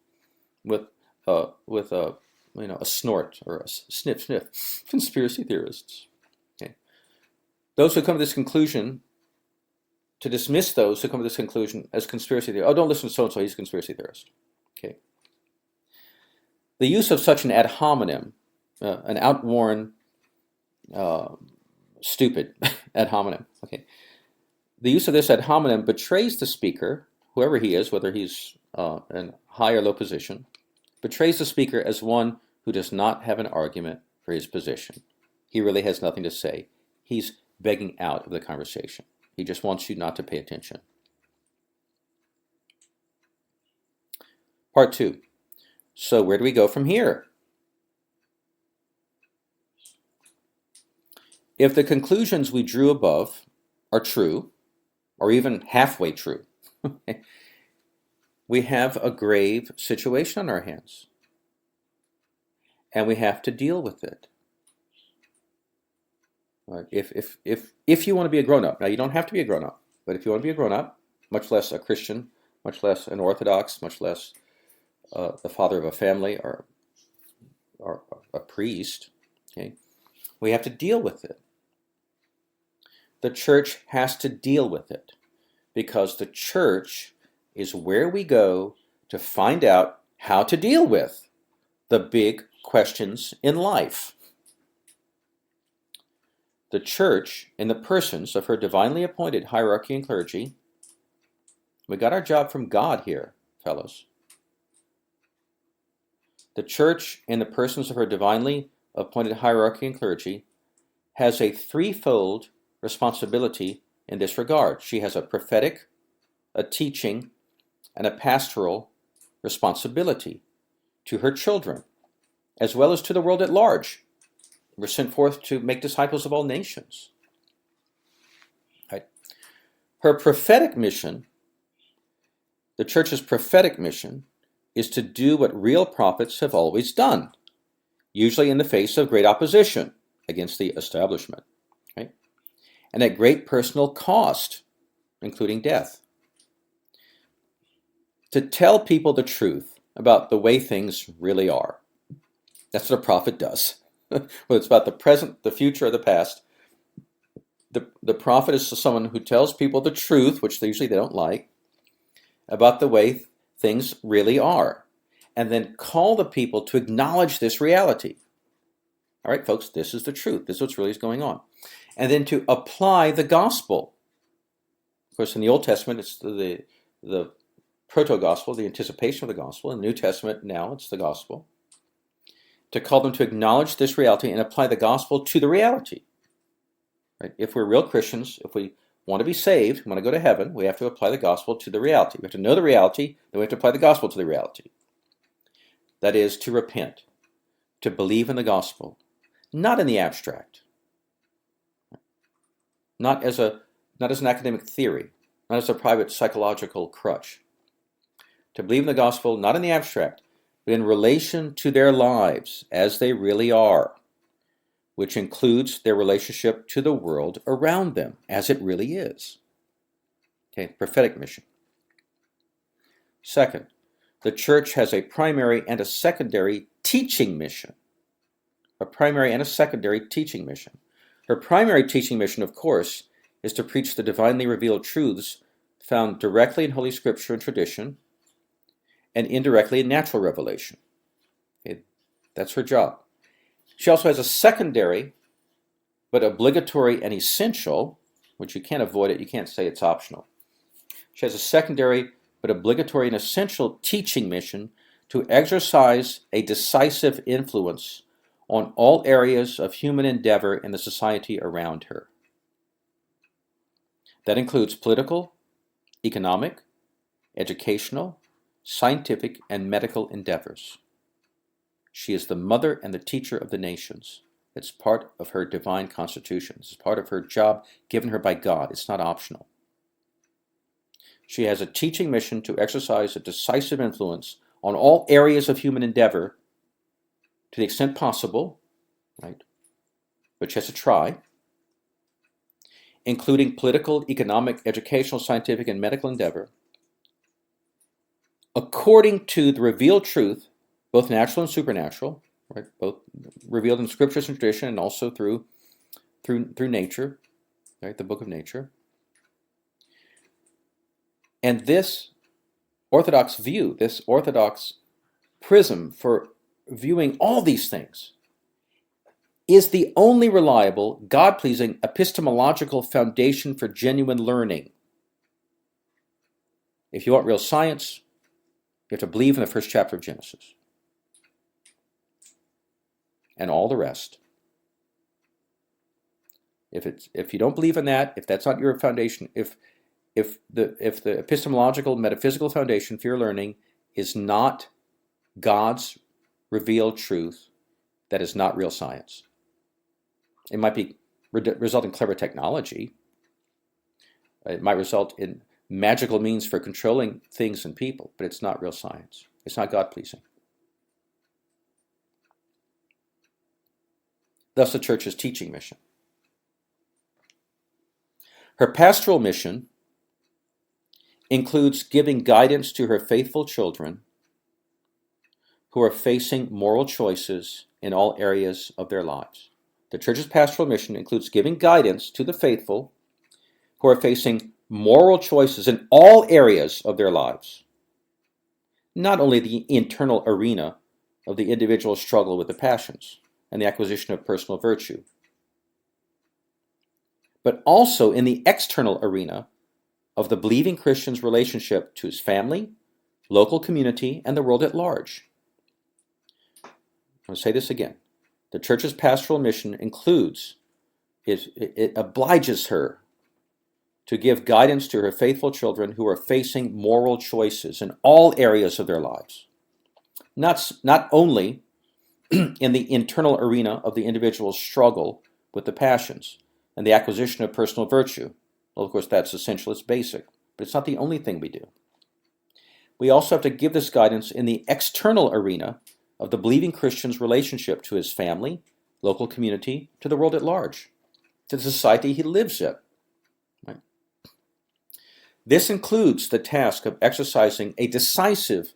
with a snort or a sniff, conspiracy theorists. Okay. Those who come to this conclusion, to dismiss those who come to this conclusion as conspiracy theorists. Oh, don't listen to so-and-so, he's a conspiracy theorist. Okay. The use of such an ad hominem, an outworn, stupid ad hominem. Okay. The use of this ad hominem betrays the speaker, whoever he is, whether he's in high or low position, betrays the speaker as one who does not have an argument for his position. He really has nothing to say. He's begging out of the conversation. He just wants you not to pay attention. Part 2. So where do we go from here? If the conclusions we drew above are true, or even halfway true, we have a grave situation on our hands. And we have to deal with it. Right? If you want to be a grown-up, now you don't have to be a grown-up, but if you want to be a grown-up, much less a Christian, much less an Orthodox, much less the father of a family or a priest, okay, we have to deal with it. The church has to deal with it because the church is where we go to find out how to deal with the big questions in life. The church, in the persons of her divinely appointed hierarchy and clergy, we got our job from God here, fellows. The church, in the persons of her divinely appointed hierarchy and clergy, has a threefold responsibility in this regard. She has a prophetic, a teaching, and a pastoral responsibility to her children, as well as to the world at large. We're sent forth to make disciples of all nations. Right? Her prophetic mission, the church's prophetic mission, is to do what real prophets have always done, usually in the face of great opposition against the establishment, right? And at great personal cost, including death. To tell people the truth about the way things really are. That's what a prophet does. Whether it's about the present, the future, or the past, the prophet is someone who tells people the truth, which usually they don't like, about the way things really are, and then call the people to acknowledge this reality. All right, folks, this is the truth. This is what's really going on. And then to apply the gospel. Of course, in the Old Testament, it's the proto-gospel, the anticipation of the gospel. In the New Testament, now it's the gospel. To call them to acknowledge this reality and apply the gospel to the reality. Right? If we're real Christians, if we want to be saved, want to go to heaven, we have to apply the gospel to the reality. We have to know the reality, then we have to apply the gospel to the reality. That is, to repent, to believe in the gospel, not in the abstract, not as an academic theory, not as a private psychological crutch. To believe in the gospel, not in the abstract, but in relation to their lives as they really are, which includes their relationship to the world around them as it really is. Okay, prophetic mission. Second, the church has a primary and a secondary teaching mission. A primary and a secondary teaching mission. Her primary teaching mission, of course, is to preach the divinely revealed truths found directly in Holy Scripture and tradition, and indirectly in natural revelation. Okay, that's her job. She also has a secondary, but obligatory and essential, which you can't avoid it, you can't say it's optional. She has a secondary, but obligatory and essential teaching mission to exercise a decisive influence on all areas of human endeavor in the society around her. That includes political, economic, educational, scientific, and medical endeavors. She is the mother and the teacher of the nations. It's part of her divine constitution. It's part of her job given her by God. It's not optional. She has a teaching mission to exercise a decisive influence on all areas of human endeavor to the extent possible, right? But she has to try, including political, economic, educational, scientific, and medical endeavor, according to the revealed truth, both natural and supernatural, right? Both revealed in scriptures and tradition, and also through nature, right? The book of nature. And this Orthodox view, this Orthodox prism for viewing all these things, is the only reliable, God-pleasing epistemological foundation for genuine learning. If you want real science, you have to believe in the first chapter of Genesis. And all the rest. If you don't believe in that, if that's not your foundation, if the epistemological, metaphysical foundation for your learning is not God's revealed truth, that is not real science. It might result in clever technology. It might result in magical means for controlling things and people, but it's not real science. It's not God-pleasing. Thus, the church's teaching mission. Her pastoral mission includes giving guidance to her faithful children who are facing moral choices in all areas of their lives. The church's pastoral mission includes giving guidance to the faithful who are facing moral choices in all areas of their lives, not only the internal arena of the individual's struggle with the passions and the acquisition of personal virtue, but also in the external arena of the believing Christian's relationship to his family, local community, and the world at large. I'll say this again. The church's pastoral mission includes, it obliges her to give guidance to her faithful children who are facing moral choices in all areas of their lives. Not only in the internal arena of the individual's struggle with the passions and the acquisition of personal virtue. Well, of course, that's essential, it's basic, but it's not the only thing we do. We also have to give this guidance in the external arena of the believing Christian's relationship to his family, local community, to the world at large, to the society he lives in. Right? This includes the task of exercising a decisive,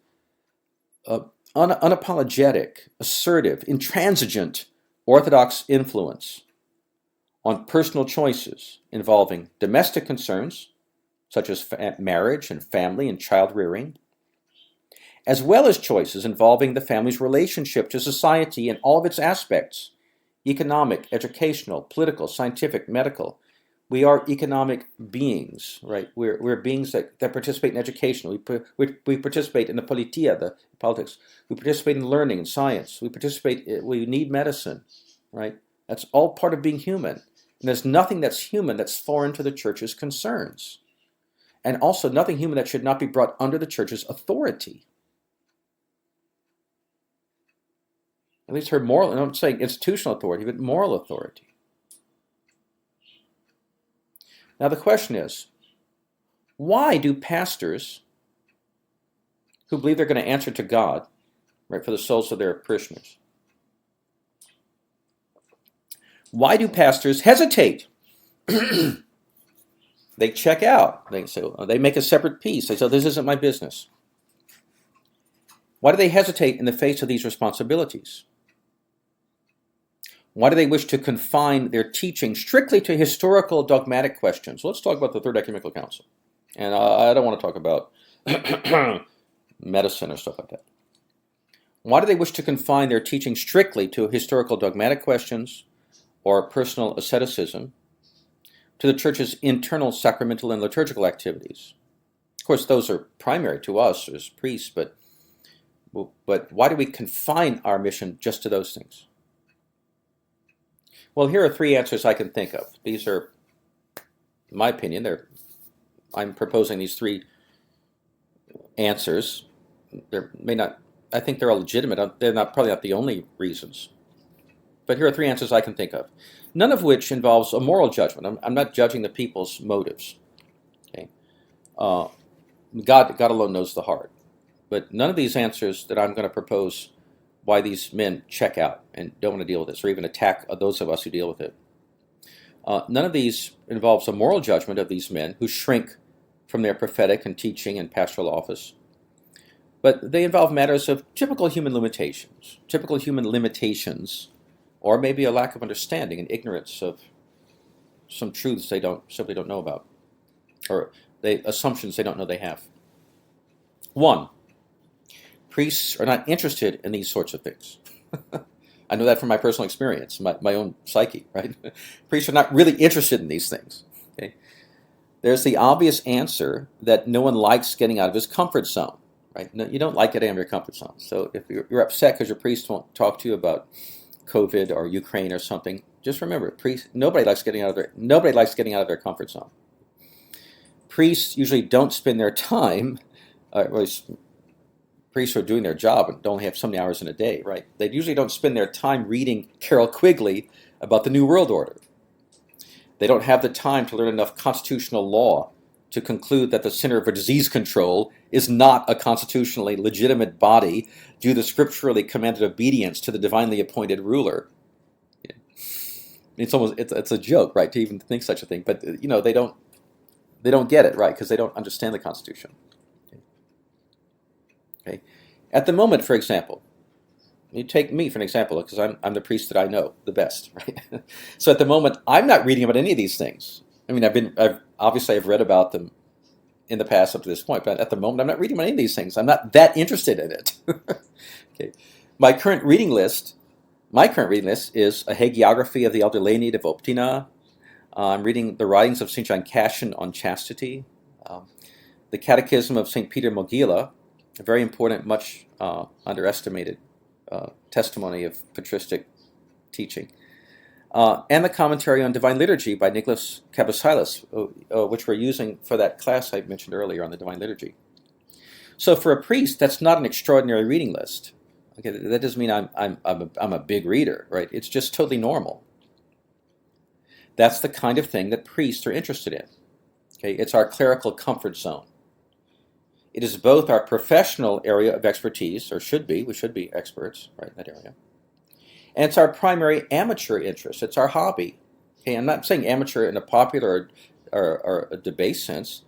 unapologetic, assertive, intransigent Orthodox influence on personal choices involving domestic concerns, such as marriage and family and child rearing, as well as choices involving the family's relationship to society in all of its aspects: economic, educational, political, scientific, medical. We are economic beings, right? We're beings that participate in education. We participate in the politia, the politics. We participate in learning and science. We need medicine, right? That's all part of being human. And there's nothing that's human that's foreign to the church's concerns. And also nothing human that should not be brought under the church's authority. At least her moral, and I'm saying institutional authority, but moral authority. Now the question is, why do pastors who believe they're going to answer to God, right, for the souls of their parishioners, why do pastors hesitate? They check out. They say, they make a separate peace. They say, this isn't my business. Why do they hesitate in the face of these responsibilities? Why do they wish to confine their teaching strictly to historical dogmatic questions? Let's talk about the Third Ecumenical Council. And I don't want to talk about medicine or stuff like that. Why do they wish to confine their teaching strictly to historical dogmatic questions or personal asceticism, to the church's internal sacramental and liturgical activities? Of course, those are primary to us as priests, but why do we confine our mission just to those things? Well, here are three answers I can think of. These are, in my opinion, I'm proposing these three answers. I think they're all legitimate. They're probably not the only reasons. But here are three answers I can think of, none of which involves a moral judgment. I'm not judging the people's motives. Okay, God alone knows the heart. But none of these answers that I'm going to propose why these men check out and don't want to deal with this, or even attack those of us who deal with it. None of these involves a moral judgment of these men who shrink from their prophetic and teaching and pastoral office. But they involve matters of typical human limitations, or maybe a lack of understanding and ignorance of some truths they simply don't know about, or assumptions they don't know they have. One, priests are not interested in these sorts of things. I know that from my personal experience, my own psyche, right? Priests are not really interested in these things. Okay? There's the obvious answer that no one likes getting out of his comfort zone, right? No, you don't like getting out of your comfort zone. So if you're upset because your priest won't talk to you about COVID or Ukraine or something, just remember, nobody likes getting out of their comfort zone. Priests usually don't spend their time, priests who are doing their job and only have so many hours in a day, right? They usually don't spend their time reading Carroll Quigley about the New World Order. They don't have the time to learn enough constitutional law to conclude that the Center for Disease Control is not a constitutionally legitimate body due to scripturally commanded obedience to the divinely appointed ruler. It's a joke, right, to even think such a thing. But they don't They don't get it, right, because they don't understand the Constitution. Okay. At the moment, for example, you take me for an example, because I'm the priest that I know the best, right? So at the moment, I'm not reading about any of these things. I mean, I've read about them in the past up to this point, but at the moment, I'm not reading about any of these things. I'm not that interested in it. Okay. My current reading list is a hagiography of the Elder Leni de Voptina. I'm reading the writings of St. John Cassian on chastity, the Catechism of St. Peter Mogila, a very important, much underestimated testimony of patristic teaching, and the commentary on Divine Liturgy by Nicholas Kabasilas, which we're using for that class I mentioned earlier on the Divine Liturgy. So for a priest, that's not an extraordinary reading list. Okay, that doesn't mean I'm a big reader, right? It's just totally normal. That's the kind of thing that priests are interested in. Okay, it's our clerical comfort zone. It is both our professional area of expertise, or should be. We should be experts, right, in that area. And it's our primary amateur interest. It's our hobby. Okay, I'm not saying amateur in a popular or a debased sense.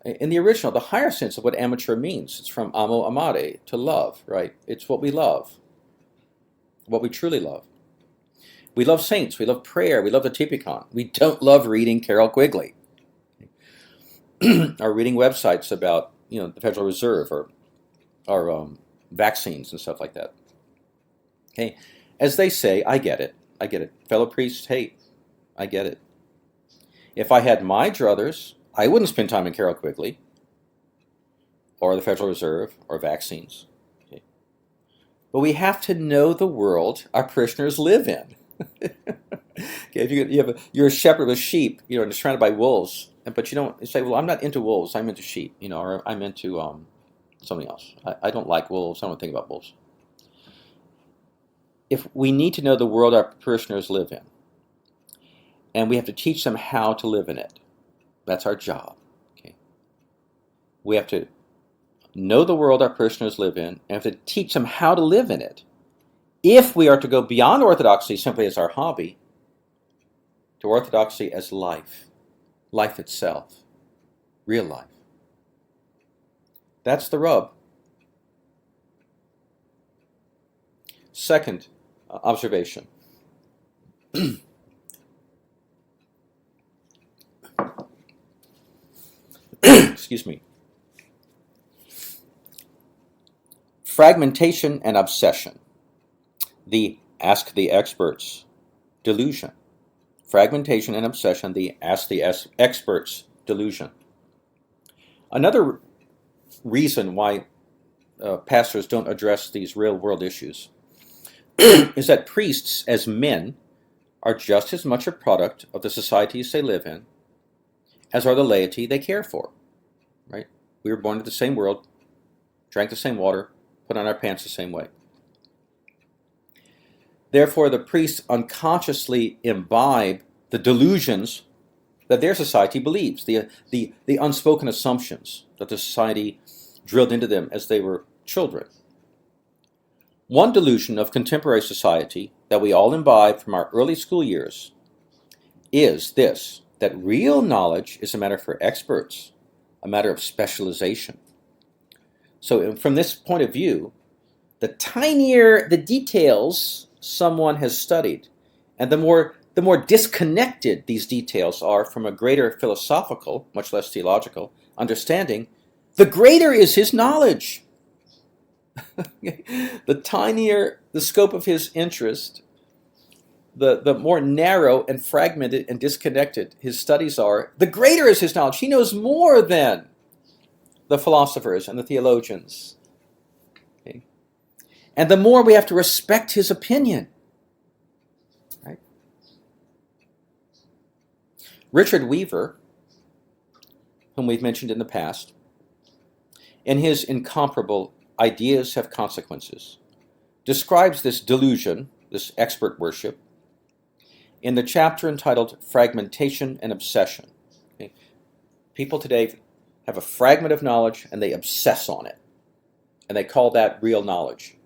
In the original, the higher sense of what amateur means, it's from amo amare, to love, right? It's what we love, what we truly love. We love saints, we love prayer, we love the Typicon. We don't love reading Carroll Quigley or reading websites about, the Federal Reserve or vaccines and stuff like that. Okay, as they say, I get it. Fellow priests, hey, I get it. If I had my druthers, I wouldn't spend time in Carroll Quigley or the Federal Reserve or vaccines. Okay. But we have to know the world our parishioners live in. Okay, if you're a shepherd of sheep, and surrounded by wolves, but you don't say, well, I'm not into wolves, I'm into sheep, or I'm into something else. I don't like wolves, I don't think about wolves. If we need to know the world our parishioners live in, and we have to teach them how to live in it, that's our job. Okay, we have to know the world our parishioners live in, and have to teach them how to live in it. If we are to go beyond orthodoxy simply as our hobby, to orthodoxy as life itself, real life. That's the rub. Second observation. Excuse me. Fragmentation and obsession. The ask the experts delusion. Fragmentation and obsession, the ask the experts delusion. Another reason why pastors don't address these real world issues is that priests, as men, are just as much a product of the societies they live in as are the laity they care for. Right? We were born into the same world, drank the same water, put on our pants the same way. Therefore, the priests unconsciously imbibe the delusions that their society believes, the unspoken assumptions that the society drilled into them as they were children. One delusion of contemporary society that we all imbibe from our early school years is this, that real knowledge is a matter for experts, a matter of specialization. So from this point of view, the tinier the details someone has studied, and the more disconnected these details are from a greater philosophical, much less theological, understanding, the greater is his knowledge. The tinier the scope of his interest, the more narrow and fragmented and disconnected his studies are, the greater is his knowledge. He knows more than the philosophers and the theologians. Okay? And the more we have to respect his opinion. Right? Richard Weaver, whom we've mentioned in the past, in his incomparable Ideas Have Consequences, describes this delusion, this expert worship, in the chapter entitled Fragmentation and Obsession. Okay? People today have a fragment of knowledge and they obsess on it. And they call that real knowledge.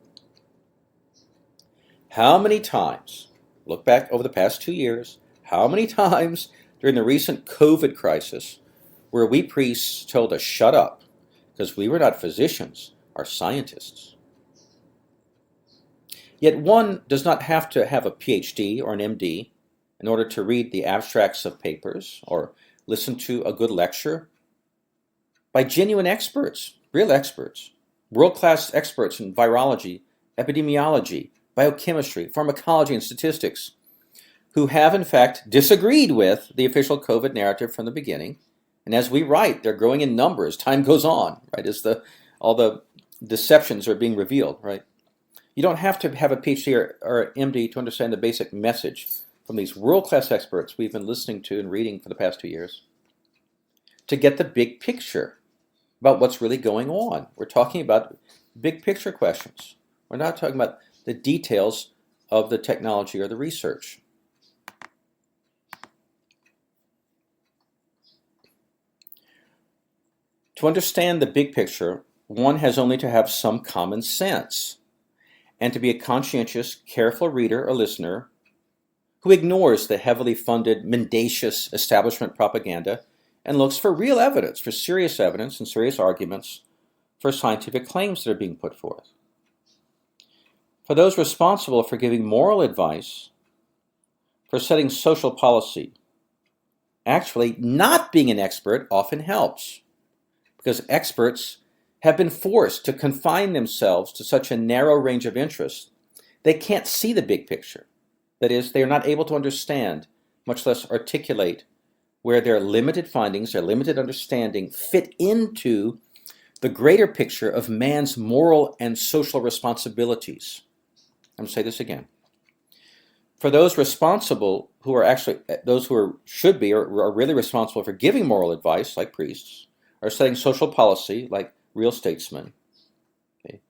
How many times, look back over the past 2 years, how many times during the recent COVID crisis where we priests told to shut up because we were not physicians, or scientists. Yet one does not have to have a PhD or an MD in order to read the abstracts of papers or listen to a good lecture by genuine experts, real experts, world-class experts in virology, epidemiology, biochemistry, pharmacology, and statistics, who have in fact disagreed with the official COVID narrative from the beginning. And as we write, they're growing in numbers. Time goes on, right? As all the deceptions are being revealed, right? You don't have to have a PhD or MD to understand the basic message from these world-class experts we've been listening to and reading for the past 2 years to get the big picture about what's really going on. We're talking about big picture questions. We're not talking about the details of the technology or the research. To understand the big picture, one has only to have some common sense and to be a conscientious, careful reader or listener who ignores the heavily funded, mendacious establishment propaganda and looks for real evidence, for serious evidence and serious arguments for scientific claims that are being put forth. For those responsible for giving moral advice, for setting social policy, actually not being an expert often helps, because experts have been forced to confine themselves to such a narrow range of interests, they can't see the big picture. That is, they are not able to understand, much less articulate, where their limited findings, their limited understanding fit into the greater picture of man's moral and social responsibilities. I'm going to say this again. For those responsible, who are actually, those who should be or are really responsible for giving moral advice, like priests, or setting social policy, like real statesmen, okay,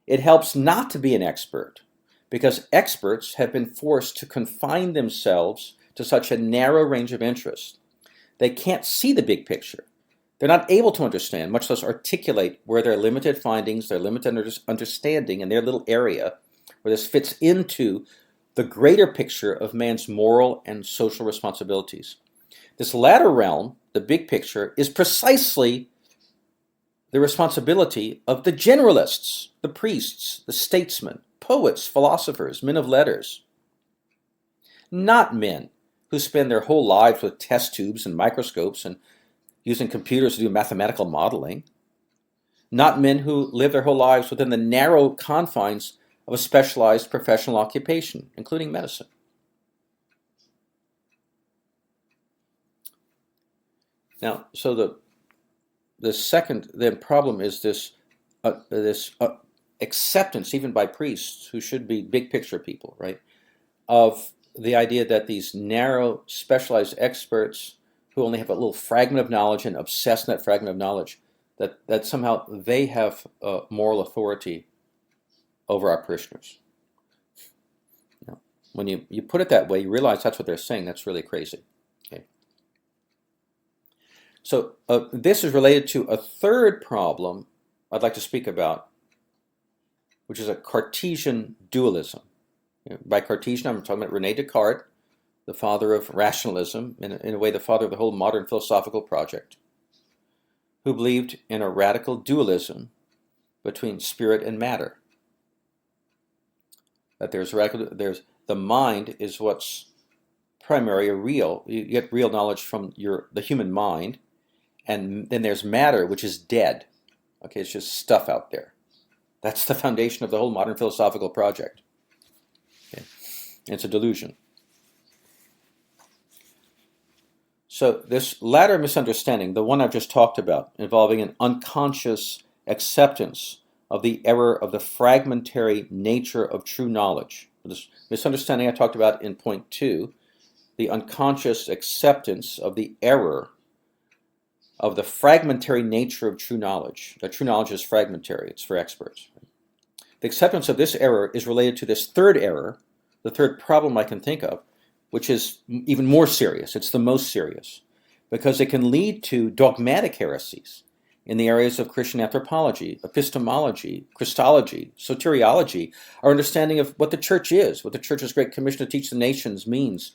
it helps not to be an expert, because experts have been forced to confine themselves to such a narrow range of interests. They can't see the big picture. They're not able to understand, much less articulate, where their limited findings, their limited understanding in their little area, where this fits into the greater picture of man's moral and social responsibilities. This latter realm, the big picture, is precisely the responsibility of the generalists, the priests, the statesmen, poets, philosophers, men of letters. Not men who spend their whole lives with test tubes and microscopes and using computers to do mathematical modeling. Not men who live their whole lives within the narrow confines of a specialized professional occupation, including medicine. Now, so the second problem is this acceptance, even by priests who should be big picture people, right, of the idea that these narrow, specialized experts who only have a little fragment of knowledge and obsess in that fragment of knowledge, that somehow they have moral authority over our parishioners. Now, when you put it that way, you realize that's what they're saying. That's really crazy. Okay. So this is related to a third problem I'd like to speak about, which is a Cartesian dualism. By Cartesian, I'm talking about René Descartes, the father of rationalism, in a way the father of the whole modern philosophical project, who believed in a radical dualism between spirit and matter. That there's the mind is what's primary or real. You get real knowledge from the human mind, and then there's matter, which is dead. Okay, it's just stuff out there. That's the foundation of the whole modern philosophical project. Okay. It's a delusion. So this latter misunderstanding, the one I've just talked about, involving an unconscious acceptance of the error of the fragmentary nature of true knowledge. This misunderstanding I talked about in point 2, the unconscious acceptance of the error of the fragmentary nature of true knowledge. That true knowledge is fragmentary. It's for experts. The acceptance of this error is related to this third error, the third problem I can think of, which is even more serious. It's the most serious, because it can lead to dogmatic heresies in the areas of Christian anthropology, epistemology, Christology, soteriology, our understanding of what the church is, what the church's great commission to teach the nations means.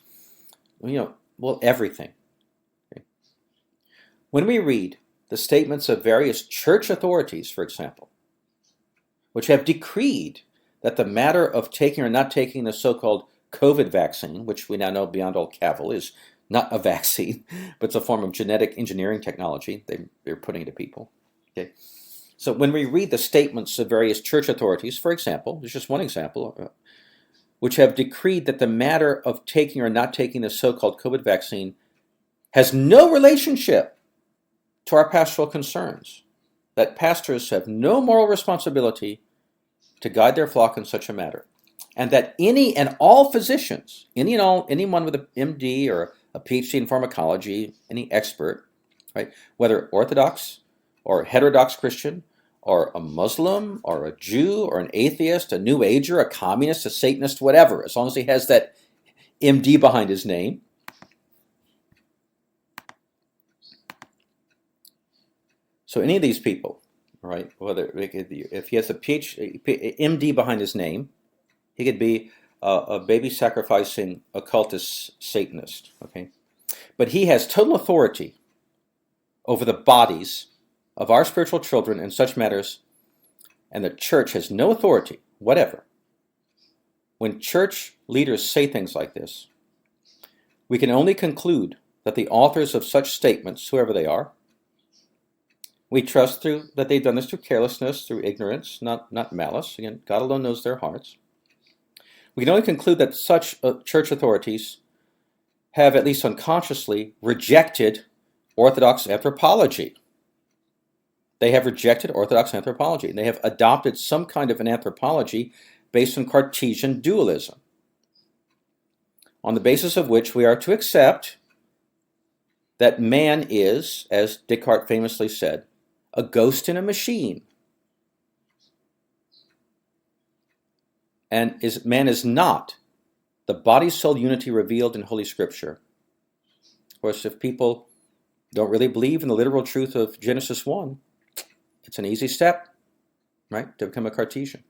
Everything. Okay. When we read the statements of various church authorities, for example, which have decreed that the matter of taking or not taking the so-called COVID vaccine, which we now know beyond all cavil is not a vaccine, but it's a form of genetic engineering technology they're putting into people. Okay. So when we read the statements of various church authorities, for example, there's just one example, which have decreed that the matter of taking or not taking the so-called COVID vaccine has no relationship to our pastoral concerns, that pastors have no moral responsibility to guide their flock in such a matter, and that any and all physicians, anyone with an MD or a PhD in pharmacology, any expert, right, whether Orthodox or heterodox Christian, or a Muslim, or a Jew, or an atheist, a New Ager, a communist, a Satanist, whatever, as long as he has that MD behind his name, so any of these people, right, whether if he has a PhD, MD behind his name, he could be a baby sacrificing occultist Satanist, okay? But he has total authority over the bodies of our spiritual children in such matters, and the church has no authority, whatever. When church leaders say things like this, we can only conclude that the authors of such statements, whoever they are, we trust that they've done this through carelessness, through ignorance, not malice. Again, God alone knows their hearts. We can only conclude that such church authorities have, at least unconsciously, rejected Orthodox anthropology. They have rejected Orthodox anthropology, and they have adopted some kind of an anthropology based on Cartesian dualism, on the basis of which we are to accept that man is, as Descartes famously said, a ghost in a machine. And man is not the body-soul unity revealed in Holy Scripture. Of course, if people don't really believe in the literal truth of Genesis 1, it's an easy step, right, to become a Cartesian.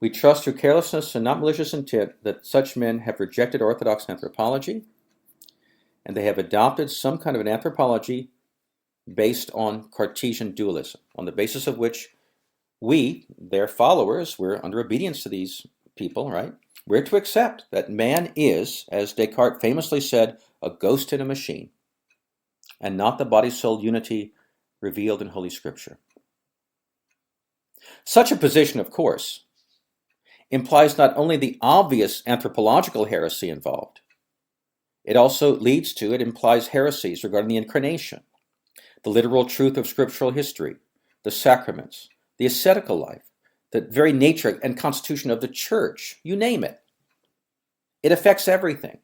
We trust through carelessness and not malicious intent that such men have rejected Orthodox anthropology, and they have adopted some kind of an anthropology based on Cartesian dualism, on the basis of which we, their followers, we're under obedience to these people, right? We're to accept that man is, as Descartes famously said, a ghost in a machine, and not the body-soul unity revealed in Holy Scripture. Such a position, of course, implies not only the obvious anthropological heresy involved, it implies heresies regarding the incarnation, the literal truth of scriptural history, the sacraments, the ascetical life, the very nature and constitution of the church, you name it. It affects everything.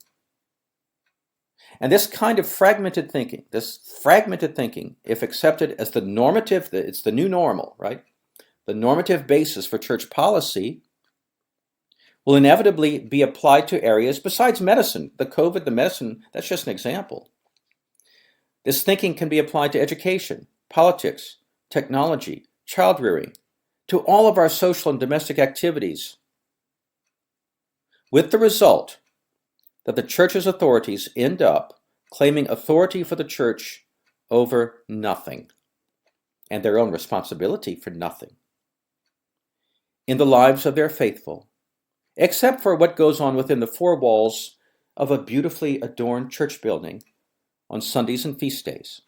And this kind of fragmented thinking, if accepted as the normative, it's the new normal, right? The normative basis for church policy will inevitably be applied to areas besides medicine. The medicine, that's just an example. This thinking can be applied to education, politics, technology, child rearing, to all of our social and domestic activities, with the result that the church's authorities end up claiming authority for the church over nothing, and their own responsibility for nothing, in the lives of their faithful, except for what goes on within the four walls of a beautifully adorned church building on Sundays and feast days.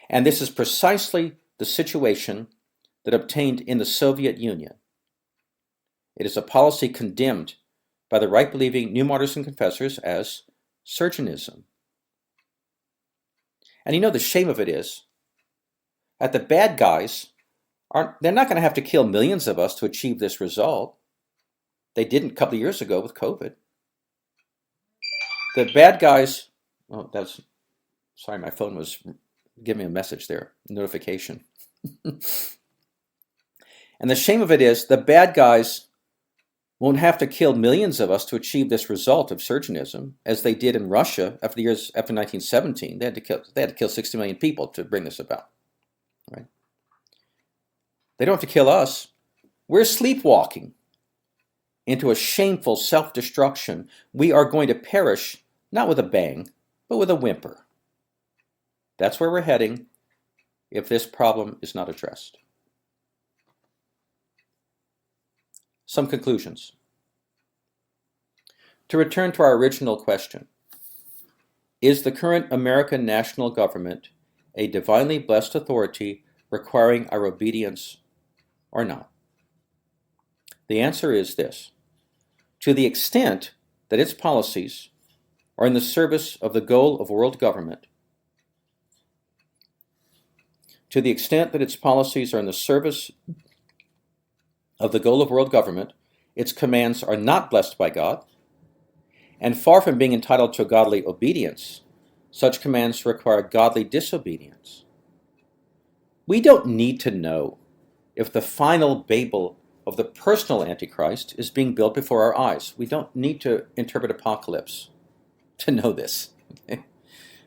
And this is precisely the situation that obtained in the Soviet Union. It is a policy condemned by the right-believing new martyrs and confessors as surgeonism. And the shame of it is that the bad guys they're not going to have to kill millions of us to achieve this result. They didn't a couple of years ago with COVID. The bad guys, sorry, my phone was giving me a message there, notification. And the shame of it is the bad guys won't have to kill millions of us to achieve this result of surgeonism, as they did in Russia after 1917. They had to kill 60 million people to bring this about. Right? They don't have to kill us. We're sleepwalking into a shameful self-destruction, we are going to perish not with a bang, but with a whimper. That's where we're heading if this problem is not addressed. Some conclusions. To return to our original question, is the current American national government a divinely blessed authority requiring our obedience or not? The answer is this: to the extent that its policies are in the service of the goal of world government, to the extent that its policies are in the service of the goal of world government, its commands are not blessed by God, and far from being entitled to godly obedience, such commands require godly disobedience. We don't need to know if the final Babel of the personal Antichrist is being built before our eyes. We don't need to interpret Apocalypse to know this.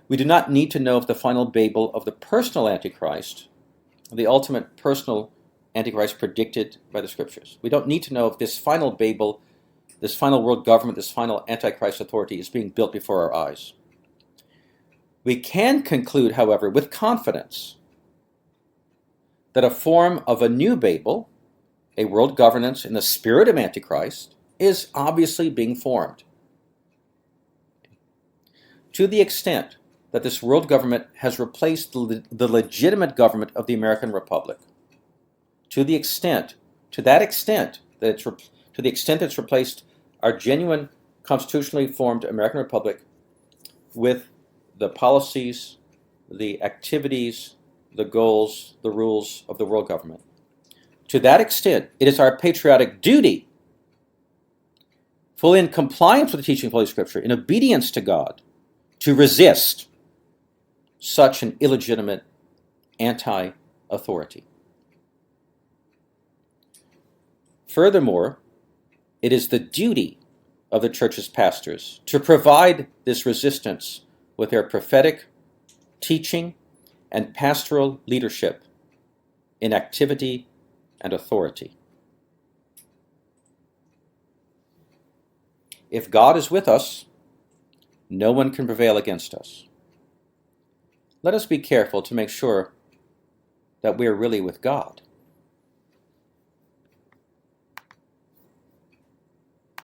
We do not need to know if the final Babel of the personal Antichrist, the ultimate personal Antichrist predicted by the Scriptures. We don't need to know if this final Babel, this final world government, this final Antichrist authority is being built before our eyes. We can conclude, however, with confidence that a form of a new Babel, a world governance in the spirit of Antichrist, is obviously being formed. To the extent that this world government has replaced the legitimate government of the American Republic, to the extent that it's replaced our genuine constitutionally formed American Republic with the policies, the activities, the goals, the rules of the world government. To that extent, it is our patriotic duty, fully in compliance with the teaching of Holy Scripture, in obedience to God, to resist such an illegitimate anti-authority. Furthermore, it is the duty of the church's pastors to provide this resistance with their prophetic teaching and pastoral leadership in activity and authority. If God is with us, no one can prevail against us. Let us be careful to make sure that we are really with God.